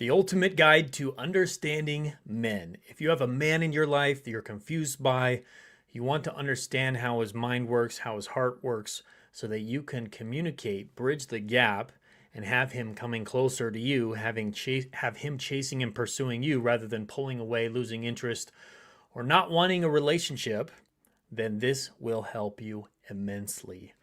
The ultimate guide to understanding men. If you have a man in your life that you're confused by, you want to understand how his mind works, how his heart works, so that you can communicate, bridge the gap, and have him coming closer to you, have him chasing and pursuing you rather than pulling away, losing interest, or not wanting a relationship, then this will help you immensely.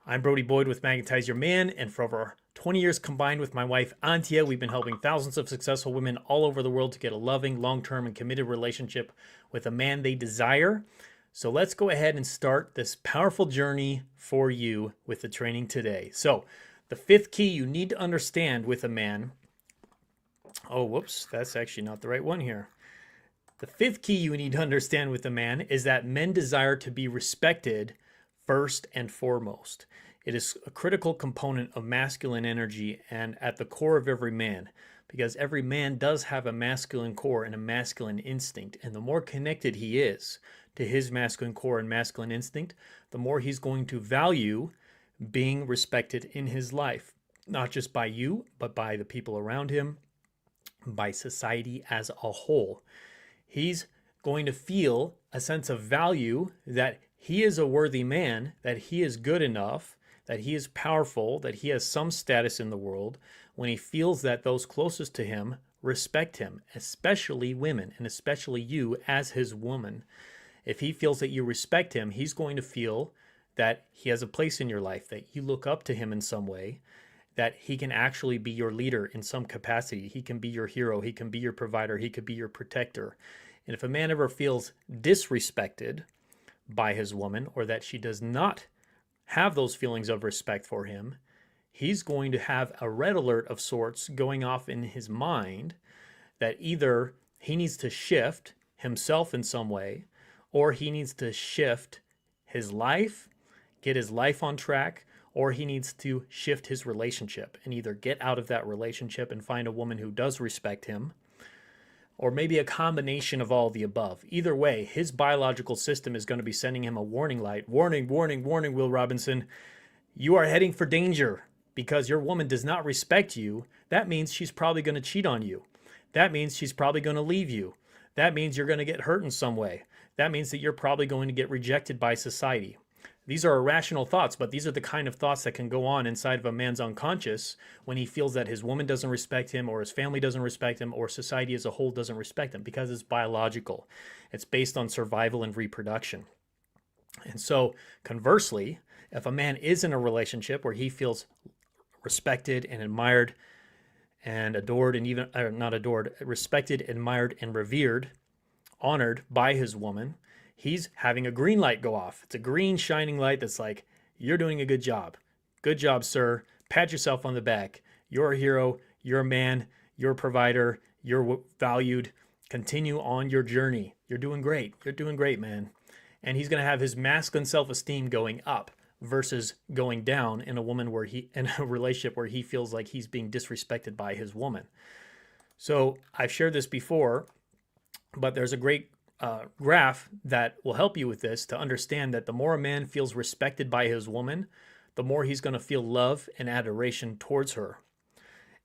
I'm Brody Boyd with Magnetize Your Man, and for over 20 years combined with my wife, Antia, we've been helping thousands of successful women all over the world to get a loving, long-term, and committed relationship with a man they desire. So let's go ahead and start this powerful journey for you with the training today. So the fifth key you need to understand with a man. Oh, whoops, that's actually not the right one here. The fifth key you need to understand with a man is that men desire to be respected first and foremost. It is a critical component of masculine energy and at the core of every man, because every man does have a masculine core and a masculine instinct. And the more connected he is to his masculine core and masculine instinct, the more he's going to value being respected in his life, not just by you, but by the people around him, by society as a whole. He's going to feel a sense of value that he is a worthy man, that he is good enough, that he is powerful, that he has some status in the world, when he feels that those closest to him respect him, especially women, and especially you as his woman. If he feels that you respect him, he's going to feel that he has a place in your life, that you look up to him in some way, that he can actually be your leader in some capacity. He can be your hero. He can be your provider. He could be your protector. And if a man ever feels disrespected by his woman, or that she does not have those feelings of respect for him, he's going to have a red alert of sorts going off in his mind that either he needs to shift himself in some way, or he needs to shift his life, get his life on track, or he needs to shift his relationship and either get out of that relationship and find a woman who does respect him, or maybe a combination of all the above. Either way, his biological system is going to be sending him a warning light. Warning, warning, warning, Will Robinson. You are heading for danger because your woman does not respect you. That means she's probably going to cheat on you. That means she's probably going to leave you. That means you're going to get hurt in some way. That means that you're probably going to get rejected by society. These are irrational thoughts, but these are the kind of thoughts that can go on inside of a man's unconscious when he feels that his woman doesn't respect him, or his family doesn't respect him, or society as a whole doesn't respect him, because it's biological. It's based on survival and reproduction. And so conversely, if a man is in a relationship where he feels respected and admired and adored, and even, or not adored, respected, admired, and revered, honored by his woman, he's having a green light go off. It's a green shining light that's like, you're doing a good job. Good job, sir. Pat yourself on the back. You're a hero. You're a man. You're a provider. You're valued. Continue on your journey. You're doing great. You're doing great, man. And he's going to have his masculine self-esteem going up versus going down in a relationship where he feels like he's being disrespected by his woman. So I've shared this before, but there's a great graph that will help you with this to understand that the more a man feels respected by his woman, the more he's going to feel love and adoration towards her.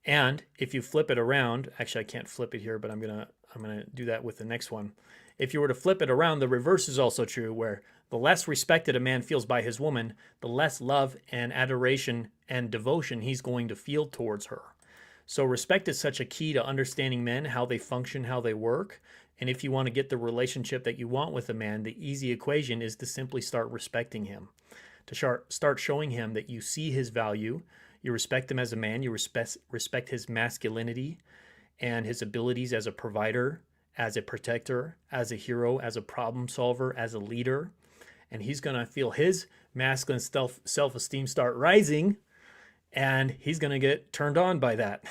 And if you flip it around, actually I can't flip it here, but I'm gonna do that with the next one. If you were to flip it around, the reverse is also true, where the less respected a man feels by his woman, the less love and adoration and devotion he's going to feel towards her. So respect is such a key to understanding men, how they function, how they work. And if you want to get the relationship that you want with a man, the easy equation is to simply start respecting him, to start showing him that you see his value, you respect him as a man, you respect his masculinity and his abilities as a provider, as a protector, as a hero, as a problem solver, as a leader. And he's going to feel his masculine self-esteem start rising, and he's going to get turned on by that.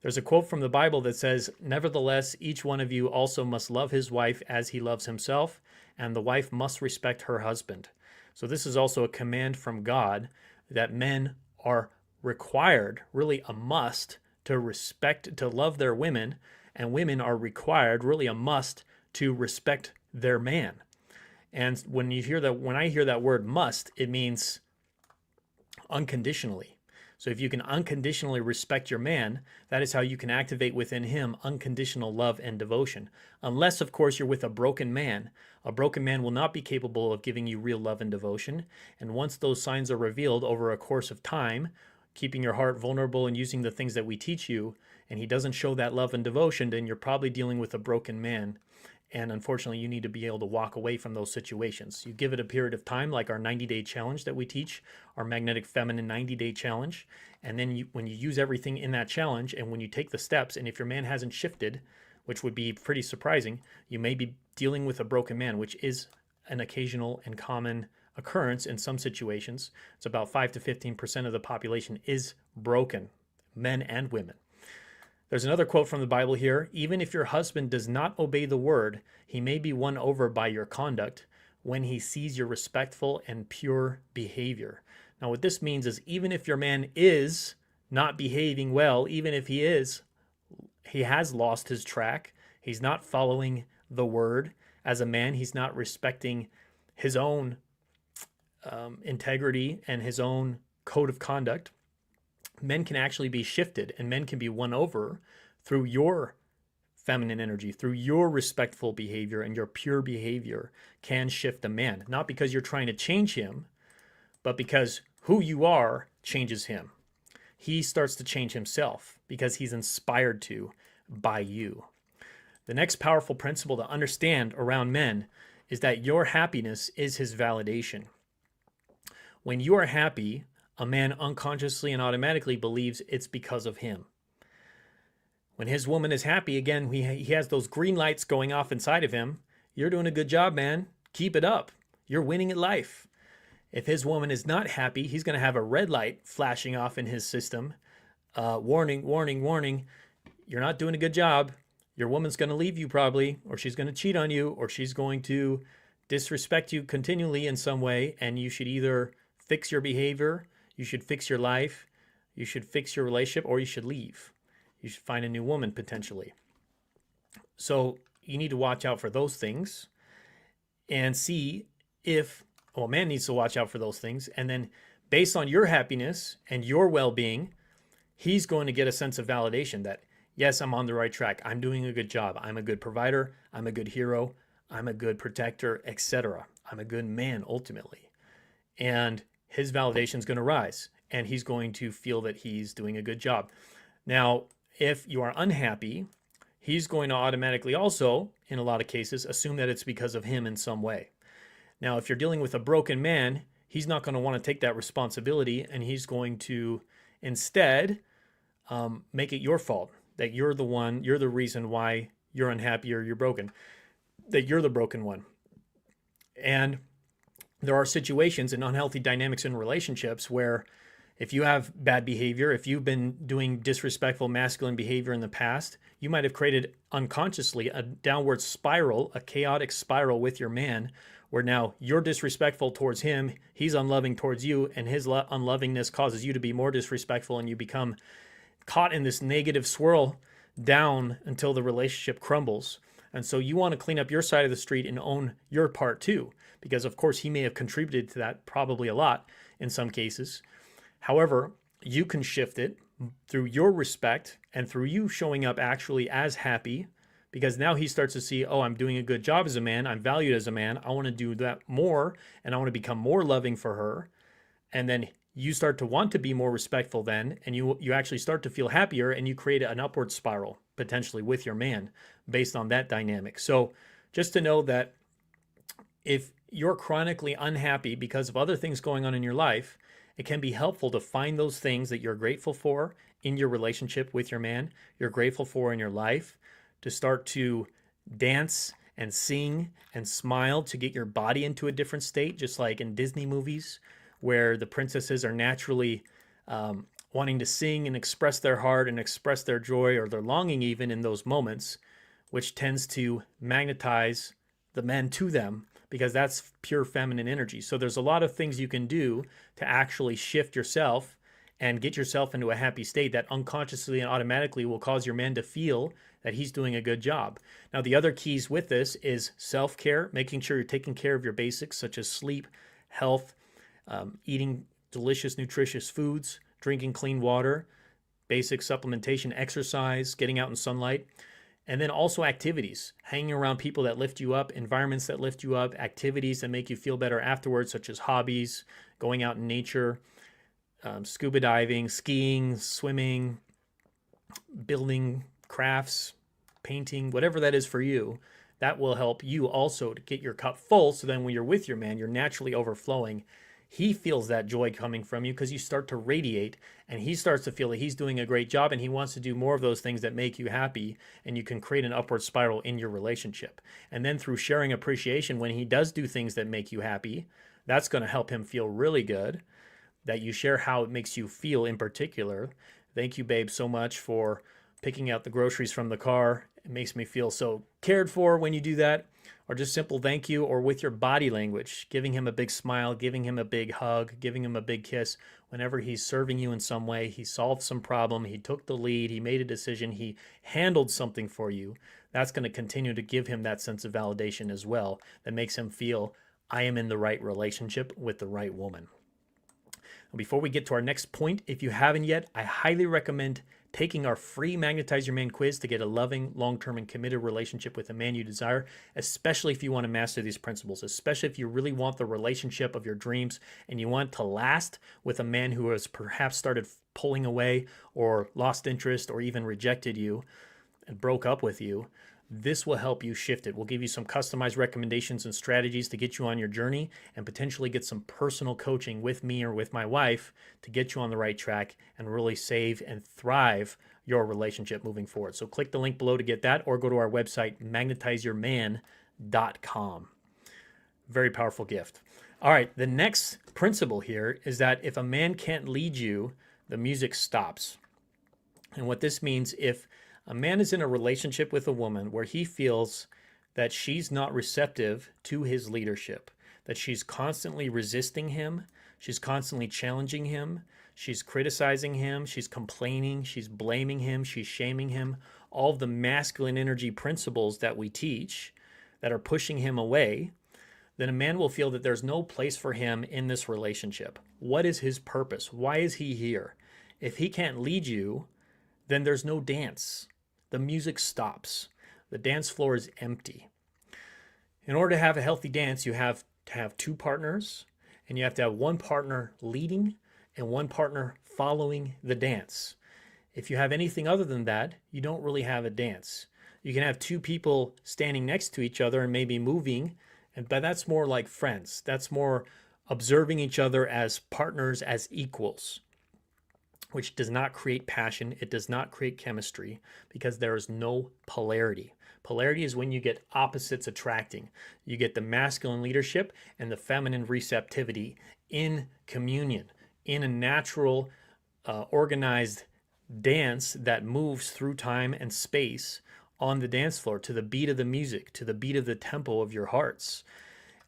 There's a quote from the Bible that says, "Nevertheless, each one of you also must love his wife as he loves himself, and the wife must respect her husband." So this is also a command from God that men are required, really a must, to love their women, and women are required, really a must, to respect their man. And when I hear that word must, it means unconditionally. So if you can unconditionally respect your man, that is how you can activate within him unconditional love and devotion. Unless, of course, you're with a broken man. A broken man will not be capable of giving you real love and devotion. And once those signs are revealed over a course of time, keeping your heart vulnerable and using the things that we teach you, and he doesn't show that love and devotion, then you're probably dealing with a broken man. And unfortunately, you need to be able to walk away from those situations. You give it a period of time, like our 90-day challenge that we teach, our Magnetic Feminine 90-day challenge. And then when you use everything in that challenge, and when you take the steps, and if your man hasn't shifted, which would be pretty surprising, you may be dealing with a broken man, which is an occasional and common occurrence in some situations. It's about 5 to 15% of the population is broken, men and women. There's another quote from the Bible here. Even if your husband does not obey the word, he may be won over by your conduct when he sees your respectful and pure behavior. Now, what this means is even if your man is not behaving well, even if he has lost his track, he's not following the word as a man, he's not respecting his own integrity and his own code of conduct, men can actually be shifted and men can be won over through your feminine energy, through your respectful behavior, and your pure behavior can shift a man. Not because you're trying to change him, but because who you are changes him. He starts to change himself because he's inspired to by you. The next powerful principle to understand around men is that your happiness is his validation. When you are happy, a man unconsciously and automatically believes it's because of him. When his woman is happy, again, he has those green lights going off inside of him. You're doing a good job, man. Keep it up. You're winning at life. If his woman is not happy, he's going to have a red light flashing off in his system. Warning, warning, warning. You're not doing a good job. Your woman's going to leave you probably, or she's going to cheat on you, or she's going to disrespect you continually in some way, and you should either fix your behavior, you should fix your life, you should fix your relationship, or you should leave. You should find a new woman potentially. So you need to watch out for those things and see if, well, a man needs to watch out for those things. And then based on your happiness and your well-being, he's going to get a sense of validation that, yes, I'm on the right track. I'm doing a good job. I'm a good provider. I'm a good hero. I'm a good protector, etc. I'm a good man ultimately. And his validation is going to rise and he's going to feel that he's doing a good job. Now, if you are unhappy, he's going to automatically also, in a lot of cases, assume that it's because of him in some way. Now, if you're dealing with a broken man, he's not going to want to take that responsibility and he's going to instead make it your fault, that you're the reason why you're unhappy or you're broken, that you're the broken one. And there are situations and unhealthy dynamics in relationships where if you have bad behavior, if you've been doing disrespectful masculine behavior in the past, you might have created unconsciously a downward spiral, a chaotic spiral with your man, where now you're disrespectful towards him, he's unloving towards you, and his unlovingness causes you to be more disrespectful, and you become caught in this negative swirl down until the relationship crumbles. And so you want to clean up your side of the street and own your part too, because of course he may have contributed to that probably a lot in some cases. However, you can shift it through your respect and through you showing up actually as happy, because now he starts to see, oh, I'm doing a good job as a man. I'm valued as a man. I want to do that more, and I want to become more loving for her. And then you start to want to be more respectful then, and you actually start to feel happier, and you create an upward spiral potentially with your man based on that dynamic. So just to know that if you're chronically unhappy because of other things going on in your life, it can be helpful to find those things that you're grateful for in your relationship with your man, you're grateful for in your life, to start to dance and sing and smile to get your body into a different state, just like in Disney movies where the princesses are naturally wanting to sing and express their heart and express their joy or their longing even in those moments, which tends to magnetize the men to them, because that's pure feminine energy. So there's a lot of things you can do to actually shift yourself and get yourself into a happy state that unconsciously and automatically will cause your man to feel that he's doing a good job. Now, the other keys with this is self-care, making sure you're taking care of your basics such as sleep, health, eating delicious, nutritious foods, drinking clean water, basic supplementation, exercise, getting out in sunlight, and then also activities, hanging around people that lift you up, environments that lift you up, activities that make you feel better afterwards, such as hobbies, going out in nature, scuba diving, skiing, swimming, building crafts, painting, whatever that is for you. That will help you also to get your cup full, so then when you're with your man, you're naturally overflowing. He feels that joy coming from you because you start to radiate, and he starts to feel that he's doing a great job, and he wants to do more of those things that make you happy, and you can create an upward spiral in your relationship. And then through sharing appreciation, when he does do things that make you happy, that's going to help him feel really good, that you share how it makes you feel in particular. Thank you, babe, so much for picking out the groceries from the car. It makes me feel so cared for when you do that. Or just simple thank you, or with your body language, giving him a big smile, giving him a big hug, giving him a big kiss. Whenever he's serving you in some way, he solved some problem, he took the lead, he made a decision, he handled something for you, that's going to continue to give him that sense of validation as well, that makes him feel, I am in the right relationship with the right woman. Before we get to our next point, if you haven't yet, I highly recommend taking our free Magnetize Your Man quiz to get a loving, long-term, and committed relationship with the man you desire, especially if you want to master these principles, especially if you really want the relationship of your dreams and you want to last with a man who has perhaps started pulling away or lost interest or even rejected you and broke up with you. This will help you shift it. We'll give you some customized recommendations and strategies to get you on your journey, and potentially get some personal coaching with me or with my wife to get you on the right track and really save and thrive your relationship moving forward. So click the link below to get that, or go to our website, magnetizeyourman.com. Very powerful gift. All right, the next principle here is that if a man can't lead you, the music stops. And what this means, if a man is in a relationship with a woman where he feels that she's not receptive to his leadership, that she's constantly resisting him, she's constantly challenging him, she's criticizing him, she's complaining, she's blaming him, she's shaming him, all of the masculine energy principles that we teach that are pushing him away, then a man will feel that there's no place for him in this relationship. What is his purpose? Why is he here? If he can't lead you, then there's no dance. The music stops. The dance floor is empty. In order to have a healthy dance, you have to have two partners, and you have to have one partner leading and one partner following the dance. If you have anything other than that, you don't really have a dance. You can have two people standing next to each other and maybe moving, but that's more like friends. That's more observing each other as partners, as equals, which does not create passion. It does not create chemistry, because there is no polarity. Polarity is when you get opposites attracting. You get the masculine leadership and the feminine receptivity in communion, in a natural, organized dance that moves through time and space on the dance floor to the beat of the music, to the beat of the tempo of your hearts.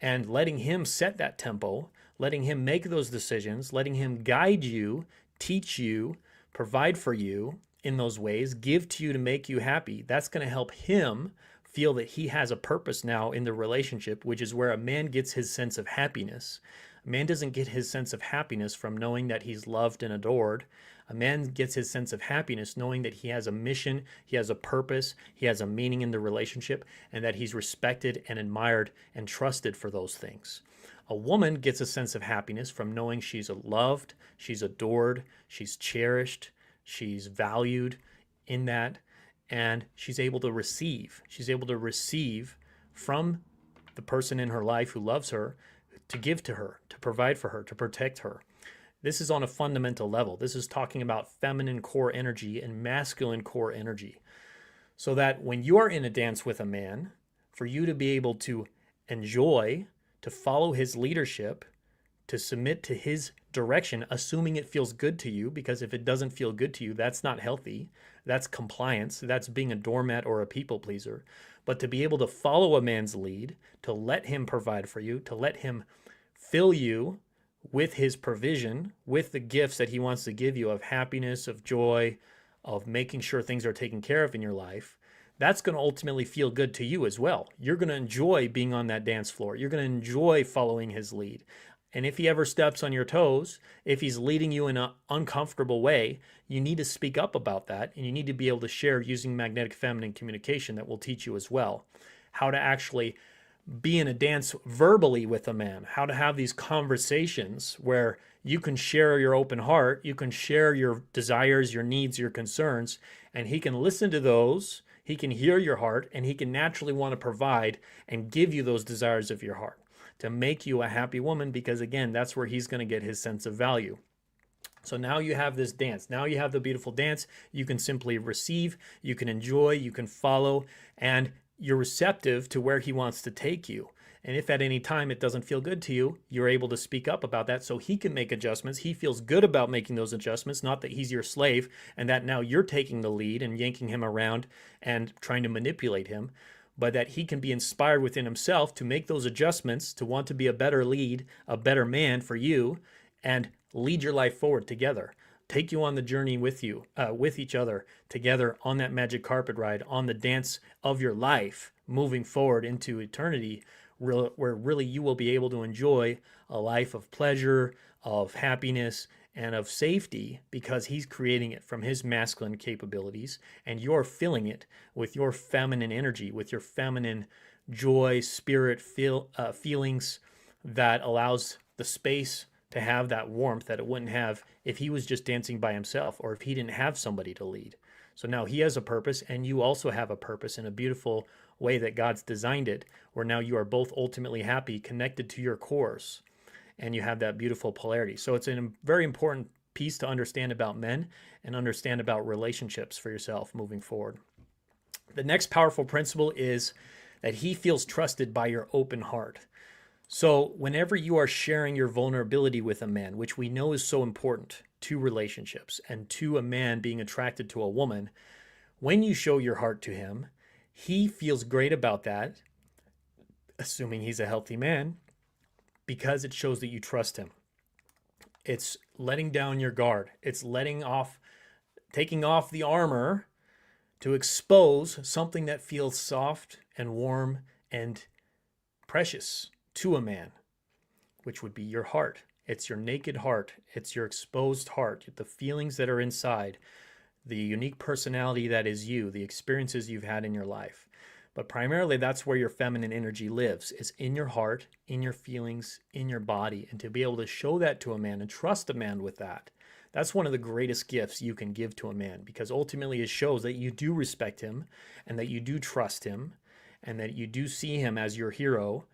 And letting him set that tempo, letting him make those decisions, letting him guide you, teach you, provide for you in those ways, give to you to make you happy. That's going to help him feel that he has a purpose now in the relationship, which is where a man gets his sense of happiness. A man doesn't get his sense of happiness from knowing that he's loved and adored. A man gets his sense of happiness knowing that he has a mission, he has a purpose, he has a meaning in the relationship, and that he's respected and admired and trusted for those things. A woman gets a sense of happiness from knowing she's loved, she's adored, she's cherished, she's valued in that, and she's able to receive. She's able to receive from the person in her life who loves her, to give to her, to provide for her, to protect her. This is on a fundamental level. This is talking about feminine core energy and masculine core energy. So that when you are in a dance with a man, for you to be able to enjoy, to follow his leadership, to submit to his direction, assuming it feels good to you, because if it doesn't feel good to you, that's not healthy. That's compliance. That's being a doormat or a people pleaser. But to be able to follow a man's lead, to let him provide for you, to let him fill you with his provision, with the gifts that he wants to give you of happiness, of joy, of making sure things are taken care of in your life, that's going to ultimately feel good to you as well. You're going to enjoy being on that dance floor. You're going to enjoy following his lead. And if he ever steps on your toes, if he's leading you in an uncomfortable way, you need to speak up about that. And you need to be able to share using magnetic feminine communication that will teach you as well how to actually be in a dance verbally with a man, how to have these conversations where you can share your open heart, you can share your desires, your needs, your concerns, and he can listen to those, he can hear your heart, and he can naturally want to provide and give you those desires of your heart to make you a happy woman, because again, that's where he's going to get his sense of value. So now you have this dance. Now you have the beautiful dance. You can simply receive, you can enjoy, you can follow, and you're receptive to where he wants to take you. And if at any time it doesn't feel good to you, you're able to speak up about that so he can make adjustments. He feels good about making those adjustments, not that he's your slave and that now you're taking the lead and yanking him around and trying to manipulate him, but that he can be inspired within himself to make those adjustments, to want to be a better lead, a better man for you, and lead your life forward together. Take you on the journey with you, with each other, together on that magic carpet ride, on the dance of your life, moving forward into eternity, where really you will be able to enjoy a life of pleasure, of happiness, and of safety, because he's creating it from his masculine capabilities, and you're filling it with your feminine energy, with your feminine joy, spirit, feelings that allows the space to have that warmth that it wouldn't have if he was just dancing by himself or if he didn't have somebody to lead. So now he has a purpose and you also have a purpose in a beautiful way that God's designed it, where now you are both ultimately happy, connected to your cores, and you have that beautiful polarity. So it's a very important piece to understand about men and understand about relationships for yourself moving forward. The next powerful principle is that he feels trusted by your open heart. So whenever you are sharing your vulnerability with a man, which we know is so important to relationships and to a man being attracted to a woman, when you show your heart to him, he feels great about that, assuming he's a healthy man, because it shows that you trust him. It's letting down your guard. It's taking off the armor to expose something that feels soft and warm and precious to a man, which would be your heart. It's your naked heart. It's your exposed heart, the feelings that are inside, the unique personality that is you, the experiences you've had in your life. But primarily that's where your feminine energy lives, is in your heart, in your feelings, in your body. And to be able to show that to a man and trust a man with that, that's one of the greatest gifts you can give to a man, because ultimately it shows that you do respect him and that you do trust him and that you do see him as your hero,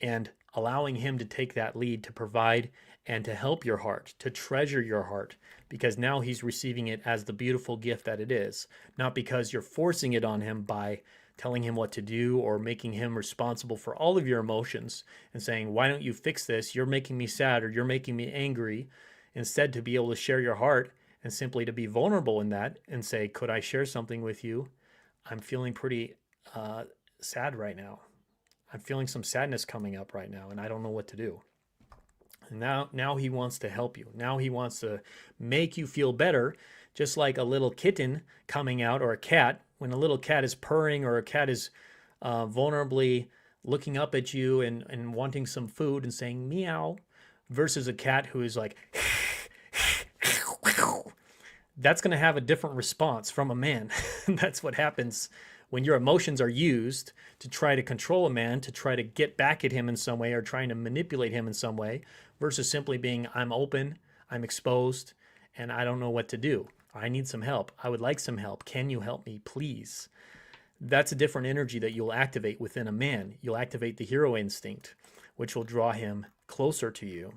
and allowing him to take that lead to provide and to help your heart, to treasure your heart, because now he's receiving it as the beautiful gift that it is, not because you're forcing it on him by telling him what to do or making him responsible for all of your emotions and saying, why don't you fix this? You're making me sad or you're making me angry. Instead, to be able to share your heart and simply to be vulnerable in that and say, could I share something with you? I'm feeling pretty sad right now. I'm feeling some sadness coming up right now and I don't know what to do. And now he wants to help you. Now he wants to make you feel better, just like a little kitten coming out, or a cat. When a little cat is purring or a cat is vulnerably looking up at you and wanting some food and saying meow, versus a cat who is like, that's going to have a different response from a man. That's what happens when your emotions are used to try to control a man, to try to get back at him in some way or trying to manipulate him in some way, versus simply being, I'm open, I'm exposed, and I don't know what to do. I need some help. I would like some help. Can you help me, please? That's a different energy that you'll activate within a man. You'll activate the hero instinct, which will draw him closer to you.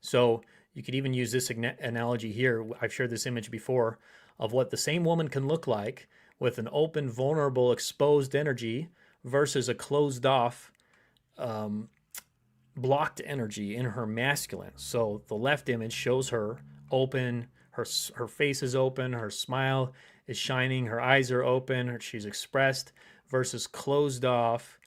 So you could even use this analogy here. I've shared this image before of what the same woman can look like with an open, vulnerable, exposed energy versus a closed off, blocked energy in her masculine. So the left image shows her open, her face is open, her smile is shining, her eyes are open, she's expressed, versus closed off,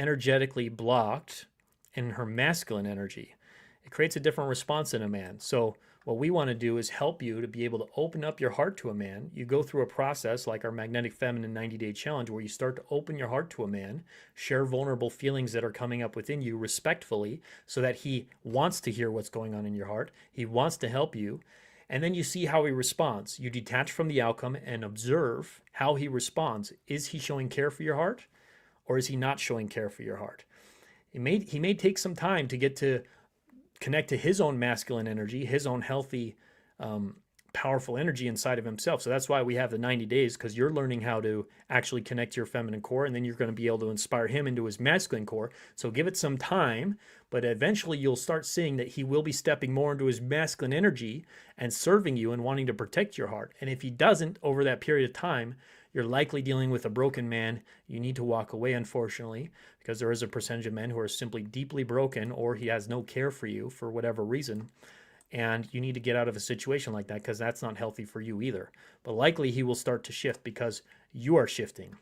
energetically blocked in her masculine energy. It creates a different response in a man. So What we want to do is help you to be able to open up your heart to a man. You go through a process like our Magnetic Feminine 90-Day Challenge where you start to open your heart to a man, share vulnerable feelings that are coming up within you respectfully so that he wants to hear what's going on in your heart. He wants to help you. And then you see how he responds. You detach from the outcome and observe how he responds. Is he showing care for your heart, or is he not showing care for your heart? He may take some time to get to connect to his own masculine energy, his own healthy, powerful energy inside of himself. So that's why we have the 90 days, because you're learning how to actually connect to your feminine core, and then you're going to be able to inspire him into his masculine core. So give it some time, but eventually you'll start seeing that he will be stepping more into his masculine energy and serving you and wanting to protect your heart. And if he doesn't over that period of time, you're likely dealing with a broken man. You need to walk away, unfortunately, because there is a percentage of men who are simply deeply broken, or he has no care for you for whatever reason. And you need to get out of a situation like that, because that's not healthy for you either. But likely he will start to shift because you are shifting.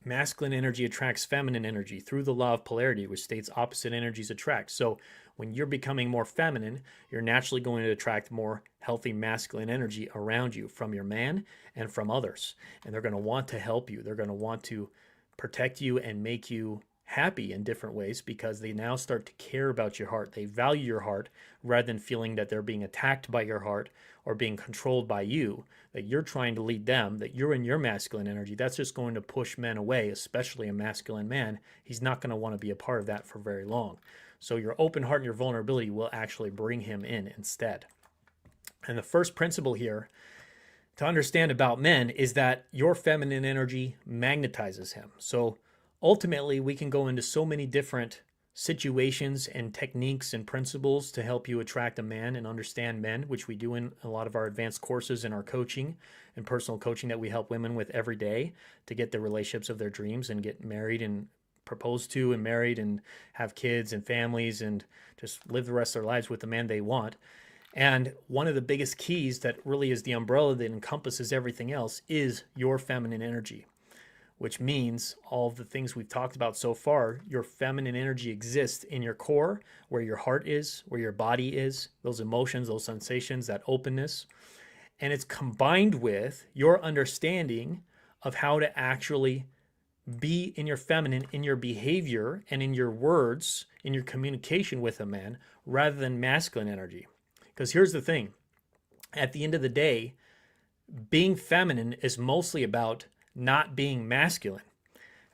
Masculine energy attracts feminine energy through the law of polarity, which states opposite energies attract. So when you're becoming more feminine, you're naturally going to attract more healthy masculine energy around you from your man and from others. And they're going to want to help you. They're going to want to protect you and make you happy in different ways, because they now start to care about your heart. They value your heart rather than feeling that they're being attacked by your heart or being controlled by you, that you're trying to lead them, that you're in your masculine energy. That's just going to push men away, especially a masculine man. He's not going to want to be a part of that for very long. So your open heart and your vulnerability will actually bring him in instead. And the first principle here to understand about men is that your feminine energy magnetizes him. So ultimately, we can go into so many different situations and techniques and principles to help you attract a man and understand men, which we do in a lot of our advanced courses in our coaching and personal coaching that we help women with every day to get the relationships of their dreams and get married and proposed to and married and have kids and families and just live the rest of their lives with the man they want. And one of the biggest keys that really is the umbrella that encompasses everything else is your feminine energy, which means all of the things we've talked about so far. Your feminine energy exists in your core, where your heart is, where your body is, those emotions, those sensations, that openness. And it's combined with your understanding of how to actually be in your feminine, in your behavior and in your words, in your communication with a man, rather than masculine energy. Because here's the thing. At the end of the day, being feminine is mostly about not being masculine.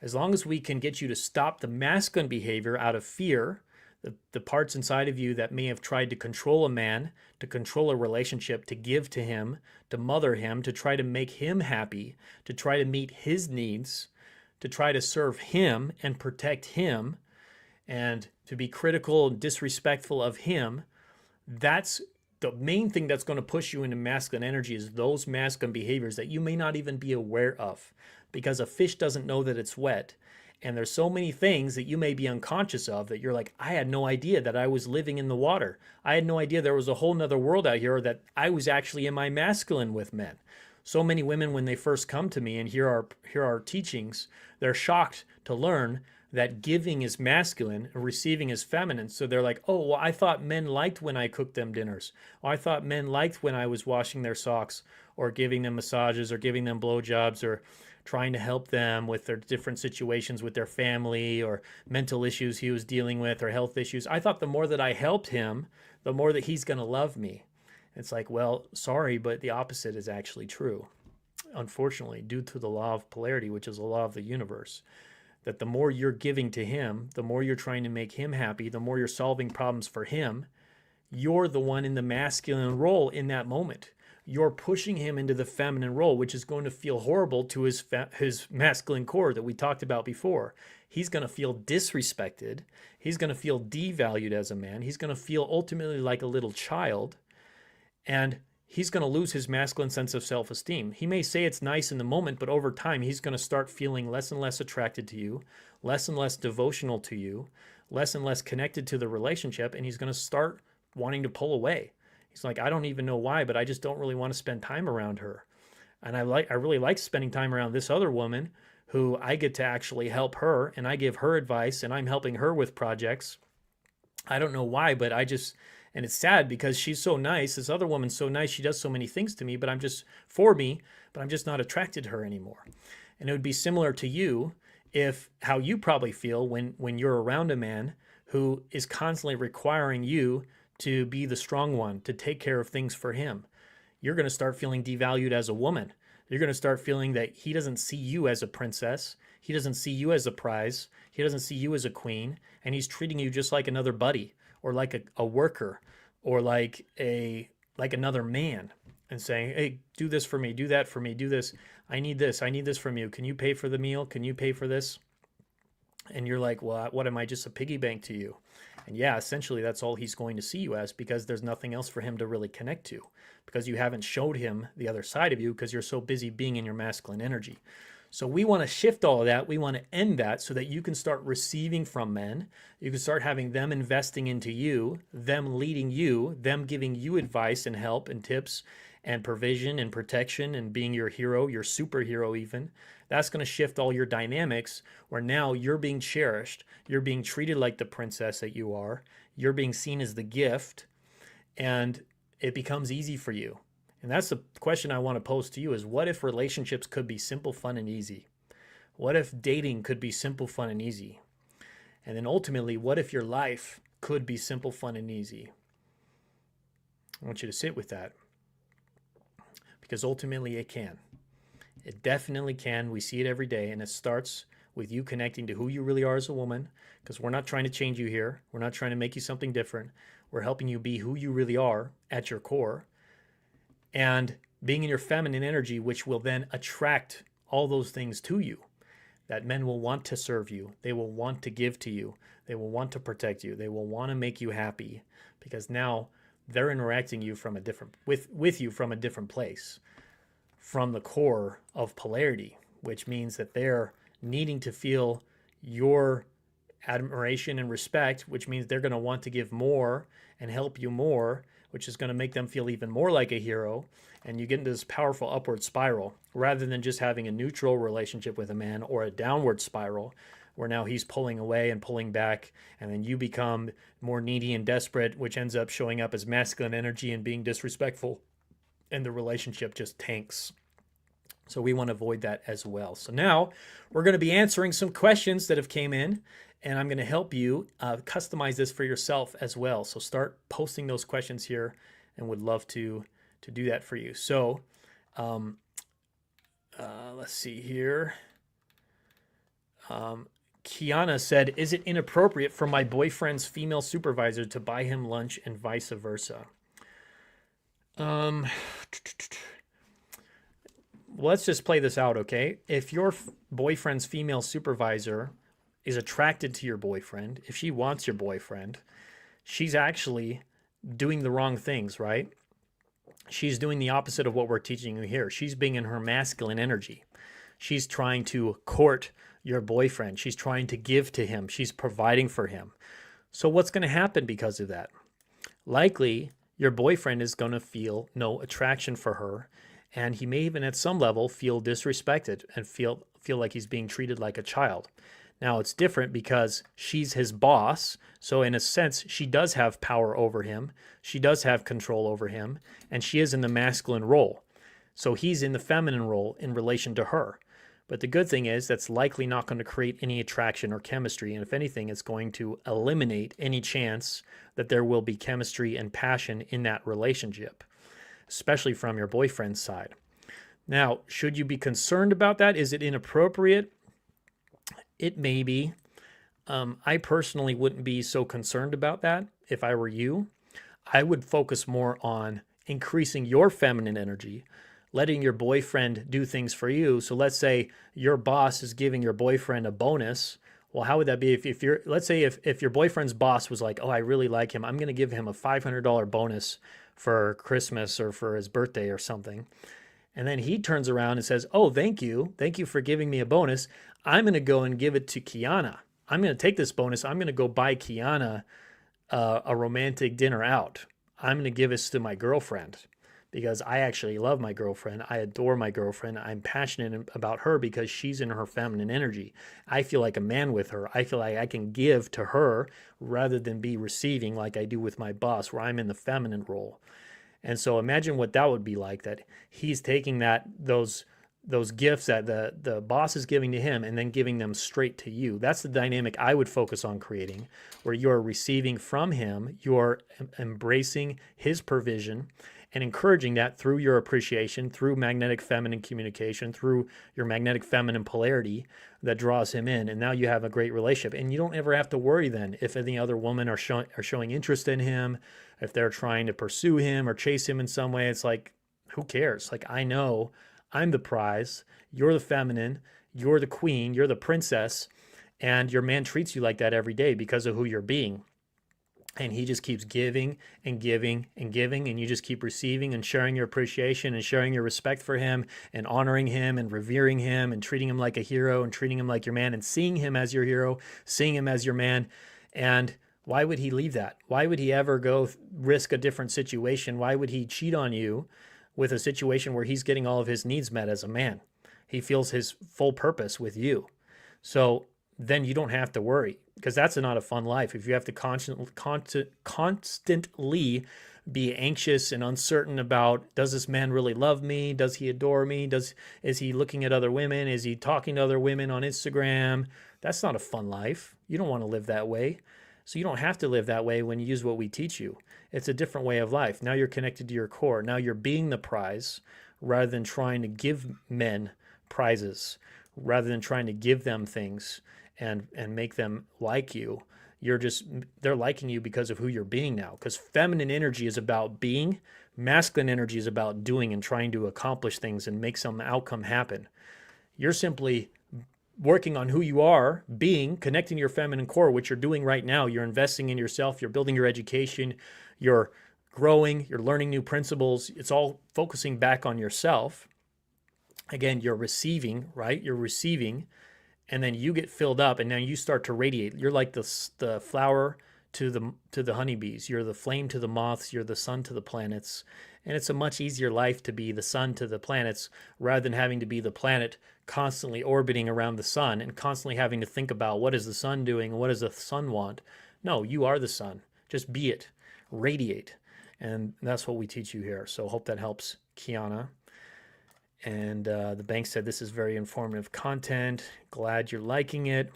As long as we can get you to stop the masculine behavior out of fear, the parts inside of you that may have tried to control a man, to control a relationship, to give to him, to mother him, to try to make him happy, to try to meet his needs, to try to serve him and protect him, and to be critical and disrespectful of him, that's the main thing that's going to push you into masculine energy, is those masculine behaviors that you may not even be aware of, because a fish doesn't know that it's wet. And there's so many things that you may be unconscious of that you're like, I had no idea that I was living in the water. I had no idea there was a whole nother world out here, that I was actually in my masculine with men. So many women, when they first come to me and hear our teachings, they're shocked to learn that giving is masculine and receiving is feminine. So they're like, oh, well, I thought men liked when I cooked them dinners. Or I thought men liked when I was washing their socks or giving them massages or giving them blowjobs or trying to help them with their different situations with their family or mental issues he was dealing with or health issues. I thought the more that I helped him, the more that he's going to love me. It's like, well, sorry, but the opposite is actually true. Unfortunately, due to the law of polarity, which is the law of the universe, that the more you're giving to him, the more you're trying to make him happy, the more you're solving problems for him, you're the one in the masculine role in that moment. You're pushing him into the feminine role, which is going to feel horrible to his masculine core that we talked about before. He's going to feel disrespected. He's going to feel devalued as a man. He's going to feel ultimately like a little child. And he's going to lose his masculine sense of self-esteem. He may say it's nice in the moment, but over time, he's going to start feeling less and less attracted to you, less and less devotional to you, less and less connected to the relationship, and he's going to start wanting to pull away. He's like, I don't even know why, but I just don't really want to spend time around her. And I really like spending time around this other woman who I get to actually help her, and I give her advice, and I'm helping her with projects. I don't know why, but And it's sad because she's so nice. This other woman's so nice. She does so many things to me, but for me, but I'm just not attracted to her anymore. And it would be similar to you if how you probably feel when you're around a man who is constantly requiring you to be the strong one, to take care of things for him. You're going to start feeling devalued as a woman. You're going to start feeling that he doesn't see you as a princess. He doesn't see you as a prize. He doesn't see you as a queen. And he's treating you just like another buddy or like a worker or like another man and saying, hey, do this for me, do that for me, do this. I need this from you. Can you pay for the meal? Can you pay for this? And you're like, well, what am I, just a piggy bank to you? And yeah, essentially that's all he's going to see you as, because there's nothing else for him to really connect to, because you haven't showed him the other side of you because you're so busy being in your masculine energy. So we want to shift all of that. We want to end that so that you can start receiving from men. You can start having them investing into you, them leading you, them giving you advice and help and tips and provision and protection and being your hero, your superhero even. That's going to shift all your dynamics where now you're being cherished. You're being treated like the princess that you are. You're being seen as the gift, and it becomes easy for you. And that's the question I want to pose to you is, what if relationships could be simple, fun, and easy? What if dating could be simple, fun, and easy? And then ultimately, what if your life could be simple, fun, and easy? I want you to sit with that, because ultimately it can. It definitely can. We see it every day, and it starts with you connecting to who you really are as a woman, because we're not trying to change you here. We're not trying to make you something different. We're helping you be who you really are at your core, and being in your feminine energy, which will then attract all those things to you. That men will want to serve you. They will want to give to you. They will want to protect you. They will want to make you happy, because now they're interacting you from a different with you from a different place, from the core of polarity, which means that they're needing to feel your admiration and respect, which means they're going to want to give more and help you more, which is going to make them feel even more like a hero. And you get into this powerful upward spiral rather than just having a neutral relationship with a man, or a downward spiral where now he's pulling away and pulling back, and then you become more needy and desperate, which ends up showing up as masculine energy and being disrespectful, and the relationship just tanks. So we want to avoid that as well. So now we're going to be answering some questions that have came in, and I'm going to help you customize this for yourself as well. So start posting those questions here, and would love to do that for you. So let's see here. Kiana said, is it inappropriate for my boyfriend's female supervisor to buy him lunch and vice versa? Let's just play this out, okay? If your boyfriend's female supervisor is attracted to your boyfriend, if she wants your boyfriend, she's actually doing the wrong things, right? She's doing the opposite of what we're teaching you here. She's being in her masculine energy. She's trying to court your boyfriend. She's trying to give to him. She's providing for him. So what's going to happen because of that? Likely, your boyfriend is going to feel no attraction for her, and he may even at some level feel disrespected and feel like he's being treated like a child. Now, it's different because she's his boss, so in a sense, she does have power over him. She does have control over him, and she is in the masculine role. So he's in the feminine role in relation to her. But the good thing is that's likely not going to create any attraction or chemistry, and if anything, it's going to eliminate any chance that there will be chemistry and passion in that relationship, especially from your boyfriend's side. Now, should you be concerned about that? Is it inappropriate? It may be. I personally wouldn't be so concerned about that if I were you. I would focus more on increasing your feminine energy, letting your boyfriend do things for you. So let's say your boss is giving your boyfriend a bonus. Well, how would that be if you're, let's say if your boyfriend's boss was like, oh, I really like him, I'm going to give him a $500 bonus for Christmas or for his birthday or something. And then he turns around and says, oh, thank you for giving me a bonus. I'm going to go and give it to Kiana. I'm going to take this bonus. I'm going to go buy Kiana a romantic dinner out. I'm going to give this to my girlfriend because I actually love my girlfriend. I adore my girlfriend. I'm passionate about her because she's in her feminine energy. I feel like a man with her. I feel like I can give to her rather than be receiving like I do with my boss, where I'm in the feminine role. And so imagine what that would be like, that he's taking those gifts that the boss is giving to him and then giving them straight to you. That's the dynamic I would focus on creating, where you're receiving from him, you're embracing his provision and encouraging that through your appreciation, through magnetic feminine communication, through your magnetic feminine polarity that draws him in. And now you have a great relationship. And you don't ever have to worry then if any other women are showing interest in him, if they're trying to pursue him or chase him in some way. It's like, who cares? Like, I know I'm the prize, you're the feminine, you're the queen, you're the princess, and your man treats you like that every day because of who you're being. And he just keeps giving and giving and giving, and you just keep receiving and sharing your appreciation and sharing your respect for him and honoring him and revering him and treating him like a hero and treating him like your man and seeing him as your hero, seeing him as your man. And why would he leave that? Why would he ever go risk a different situation? Why would he cheat on you with a situation where he's getting all of his needs met as a man? He feels his full purpose with you. So then you don't have to worry, because that's not a fun life. If you have to constantly be anxious and uncertain about, does this man really love me? Does he adore me? Is he looking at other women? Is he talking to other women on Instagram? That's not a fun life. You don't want to live that way. So you don't have to live that way when you use what we teach you. It's a different way of life. Now you're connected to your core. Now you're being the prize rather than trying to give men prizes, rather than trying to give them things and make them like you. They're liking you because of who you're being now. Because feminine energy is about being, masculine energy is about doing and trying to accomplish things and make some outcome happen. You're simply working on who you are, being, connecting to your feminine core, which you're doing right now. You're investing in yourself, you're building your education, you're growing, you're learning new principles. It's all focusing back on yourself. Again, you're receiving, right? You're receiving, and then you get filled up, and now you start to radiate. You're like the flower to the honeybees. You're the flame to the moths. You're the sun to the planets. And it's a much easier life to be the sun to the planets rather than having to be the planet constantly orbiting around the sun and constantly having to think about what is the sun doing and what does the sun want. No, you are the sun. Just be it. Radiate. And that's what we teach you here. So hope that helps, Kiana. And the bank said, this is very informative content. Glad you're liking it.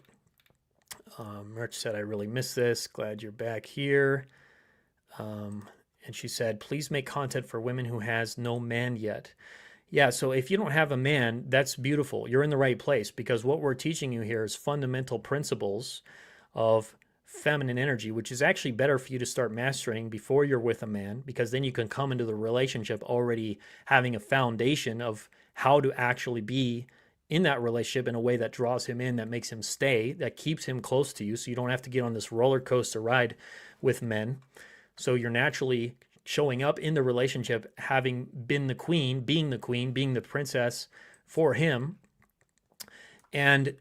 Merch said, I really miss this. Glad you're back here. And she said, please make content for women who has no man yet. Yeah, so if you don't have a man, that's beautiful. You're in the right place, because what we're teaching you here is fundamental principles of feminine energy, which is actually better for you to start mastering before you're with a man, because then you can come into the relationship already having a foundation of how to actually be in that relationship in a way that draws him in, that makes him stay, that keeps him close to you, so you don't have to get on this roller coaster ride with men. So you're naturally showing up in the relationship having been the queen, being the princess for him. And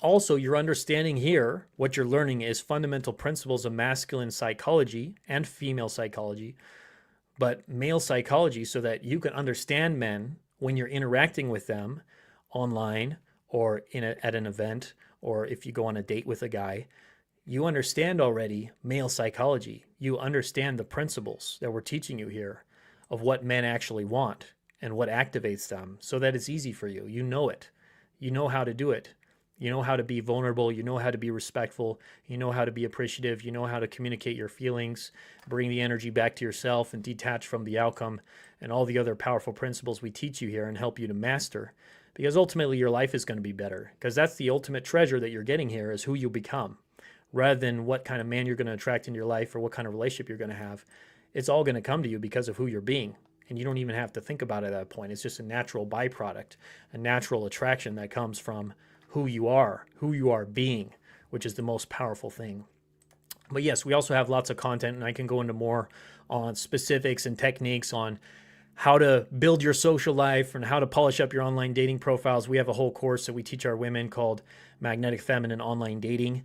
also, you're understanding here, what you're learning is fundamental principles of masculine psychology and female psychology, but male psychology, so that you can understand men when you're interacting with them online or at an event, or if you go on a date with a guy. You understand already male psychology. You understand the principles that we're teaching you here of what men actually want and what activates them, so that it's easy for you. You know it. You know how to do it. You know how to be vulnerable. You know how to be respectful. You know how to be appreciative. You know how to communicate your feelings, bring the energy back to yourself and detach from the outcome, and all the other powerful principles we teach you here and help you to master. Because ultimately your life is going to be better, because that's the ultimate treasure that you're getting here, is who you become, rather than what kind of man you're going to attract in your life or what kind of relationship you're going to have. It's all going to come to you because of who you're being. And you don't even have to think about it at that point. It's just a natural byproduct, a natural attraction that comes from who you are being, which is the most powerful thing. But yes, we also have lots of content, and I can go into more on specifics and techniques on how to build your social life and how to polish up your online dating profiles. We have a whole course that we teach our women called Magnetic Feminine Online Dating,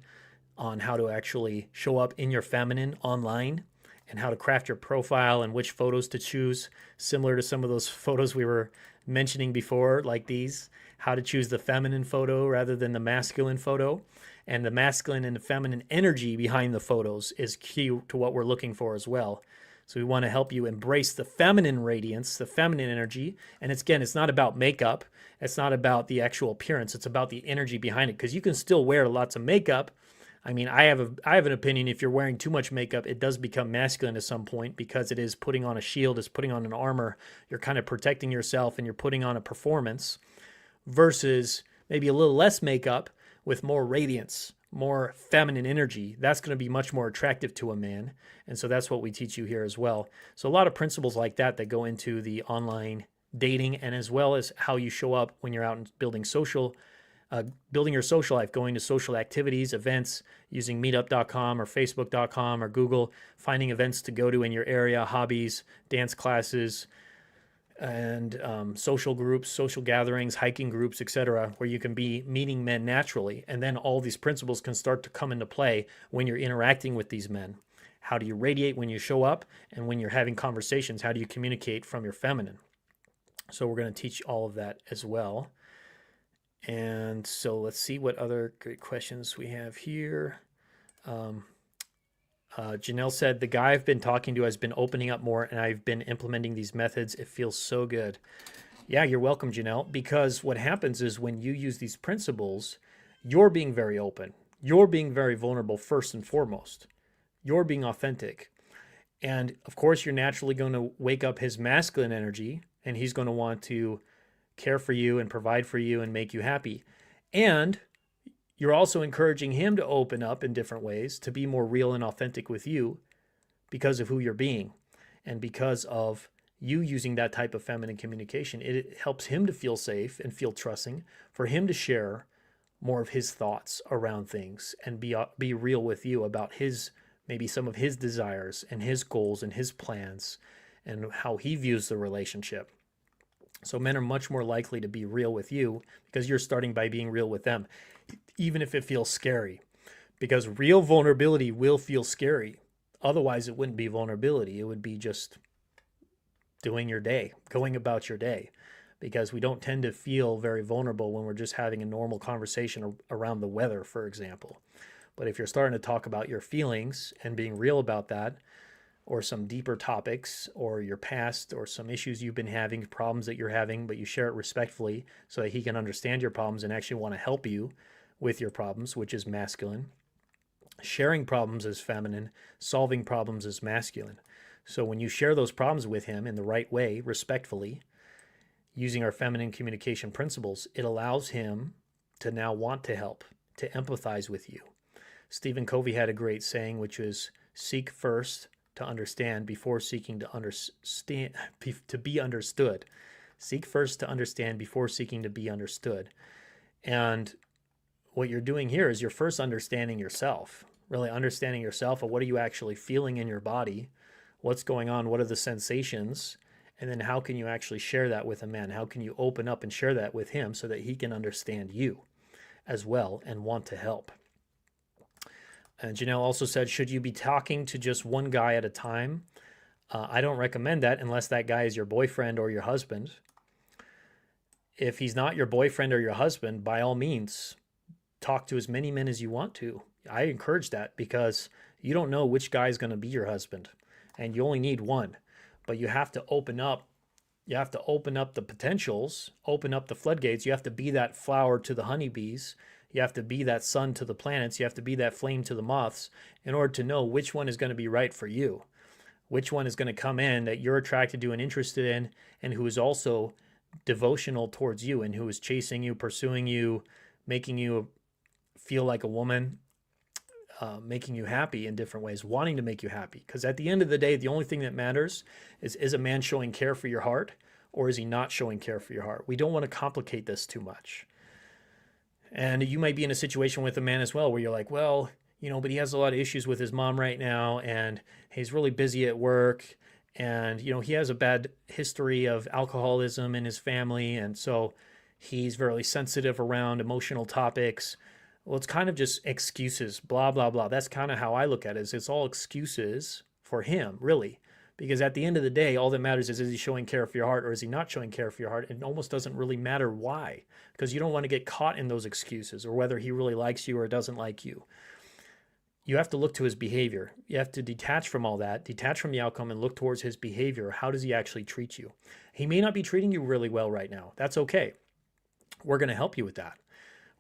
on how to actually show up in your feminine online and how to craft your profile and which photos to choose, similar to some of those photos we were mentioning before, like these, how to choose the feminine photo rather than the masculine photo. And the masculine and the feminine energy behind the photos is key to what we're looking for as well. So we want to help you embrace the feminine radiance, the feminine energy. And it's not about makeup. It's not about the actual appearance. It's about the energy behind it, because you can still wear lots of makeup. I mean, I have an opinion. If you're wearing too much makeup, it does become masculine at some point, because it is putting on a shield, it's putting on an armor. You're kind of protecting yourself and you're putting on a performance, versus maybe a little less makeup with more radiance, more feminine energy. That's going to be much more attractive to a man. And so that's what we teach you here as well. So a lot of principles like that go into the online dating, and as well as how you show up when you're out and building your social life, going to social activities, events, using meetup.com or facebook.com or Google, finding events to go to in your area, hobbies, dance classes, and social groups, social gatherings, hiking groups, etc., where you can be meeting men naturally. And then all these principles can start to come into play when you're interacting with these men. How do you radiate when you show up? And when you're having conversations, how do you communicate from your feminine? So we're going to teach all of that as well. And so let's see what other great questions we have here. Janelle said, the guy I've been talking to has been opening up more, and I've been implementing these methods. It feels so good. Yeah, you're welcome, Janelle, because what happens is when you use these principles, you're being very open. You're being very vulnerable first and foremost. You're being authentic. And of course, you're naturally going to wake up his masculine energy, and he's going to want to care for you and provide for you and make you happy. And you're also encouraging him to open up in different ways, to be more real and authentic with you because of who you're being. And because of you using that type of feminine communication, it helps him to feel safe and feel trusting, for him to share more of his thoughts around things and be real with you about maybe some of his desires and his goals and his plans and how he views the relationship. So men are much more likely to be real with you because you're starting by being real with them, even if it feels scary, because real vulnerability will feel scary. Otherwise, it wouldn't be vulnerability. It would be just doing your day, going about your day, because we don't tend to feel very vulnerable when we're just having a normal conversation around the weather, for example. But if you're starting to talk about your feelings and being real about that, or some deeper topics, or your past, or some issues you've been having, problems that you're having, but you share it respectfully so that he can understand your problems and actually want to help you with your problems, which is masculine. Sharing problems is feminine, solving problems is masculine. So when you share those problems with him in the right way, respectfully, using our feminine communication principles, it allows him to now want to help, to empathize with you. Stephen Covey had a great saying, which was, seek first to understand before seeking to understand, to be understood. Seek first to understand before seeking to be understood. And what you're doing here is you're first understanding yourself, really understanding yourself, and what are you actually feeling in your body? What's going on? What are the sensations? And then how can you actually share that with a man? How can you open up and share that with him so that he can understand you as well and want to help? And Janelle also said, should you be talking to just one guy at a time? I don't recommend that unless that guy is your boyfriend or your husband. If he's not your boyfriend or your husband, by all means, talk to as many men as you want to. I encourage that, because you don't know which guy is going to be your husband, and you only need one. But you have to open up. You have to open up the potentials, open up the floodgates. You have to be that flower to the honeybees. You have to be that sun to the planets. You have to be that flame to the moths in order to know which one is going to be right for you, which one is going to come in that you're attracted to and interested in, and who is also devotional towards you, and who is chasing you, pursuing you, making you feel like a woman, making you happy in different ways, wanting to make you happy. Because at the end of the day, the only thing that matters is a man showing care for your heart, or is he not showing care for your heart? We don't want to complicate this too much. And you might be in a situation with a man as well where you're like, well, but he has a lot of issues with his mom right now, and he's really busy at work, and, he has a bad history of alcoholism in his family, and so he's very sensitive around emotional topics. Well, it's kind of just excuses, blah, blah, blah. That's kind of how I look at it, is it's all excuses for him, really. Because at the end of the day, all that matters is he showing care for your heart or is he not showing care for your heart? It almost doesn't really matter why, because you don't want to get caught in those excuses or whether he really likes you or doesn't like you. You have to look to his behavior. You have to detach from all that, detach from the outcome and look towards his behavior. How does he actually treat you? He may not be treating you really well right now. That's okay. We're going to help you with that.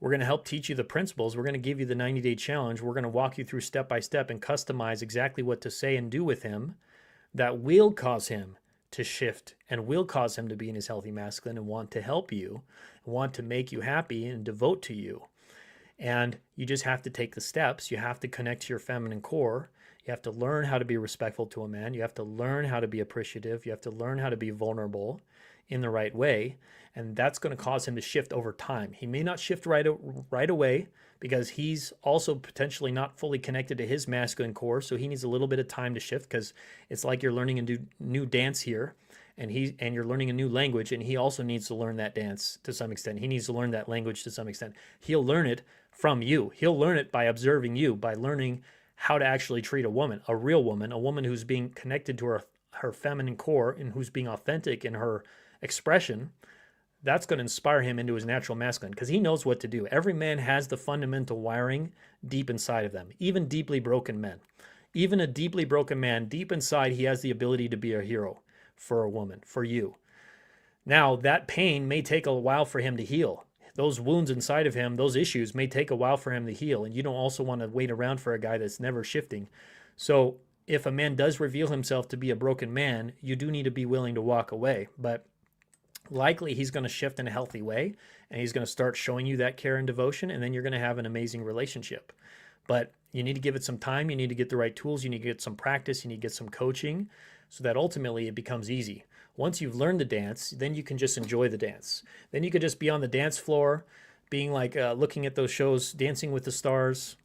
We're going to help teach you the principles. We're going to give you the 90-day challenge. We're going to walk you through step by step and customize exactly what to say and do with him that will cause him to shift and will cause him to be in his healthy masculine and want to help you, want to make you happy and devote to you. And you just have to take the steps. You have to connect to your feminine core. You have to learn how to be respectful to a man. You have to learn how to be appreciative. You have to learn how to be vulnerable in the right way. And that's going to cause him to shift over time. He may not shift right away because he's also potentially not fully connected to his masculine core. So he needs a little bit of time to shift, because it's like you're learning a new dance here, and you're learning a new language, and he also needs to learn that dance to some extent. He needs to learn that language to some extent. He'll learn it from you. He'll learn it by observing you, by learning how to actually treat a woman, a real woman, a woman who's being connected to her feminine core and who's being authentic in her expression. That's going to inspire him into his natural masculine, because he knows what to do. Every man has the fundamental wiring deep inside of them, even deeply broken men. Even a deeply broken man, deep inside, he has the ability to be a hero for a woman, for you. Now, that pain may take a while for him to heal. Those wounds inside of him, those issues may take a while for him to heal. And you don't also want to wait around for a guy that's never shifting. So if a man does reveal himself to be a broken man, you do need to be willing to walk away. But likely he's going to shift in a healthy way, and he's going to start showing you that care and devotion, and then you're going to have an amazing relationship. But you need to give it some time. You need to get the right tools. You need to get some practice. You need to get some coaching so that ultimately it becomes easy. Once you've learned the dance, then you can just enjoy the dance. Then you could just be on the dance floor, being like looking at those shows, Dancing with the Stars.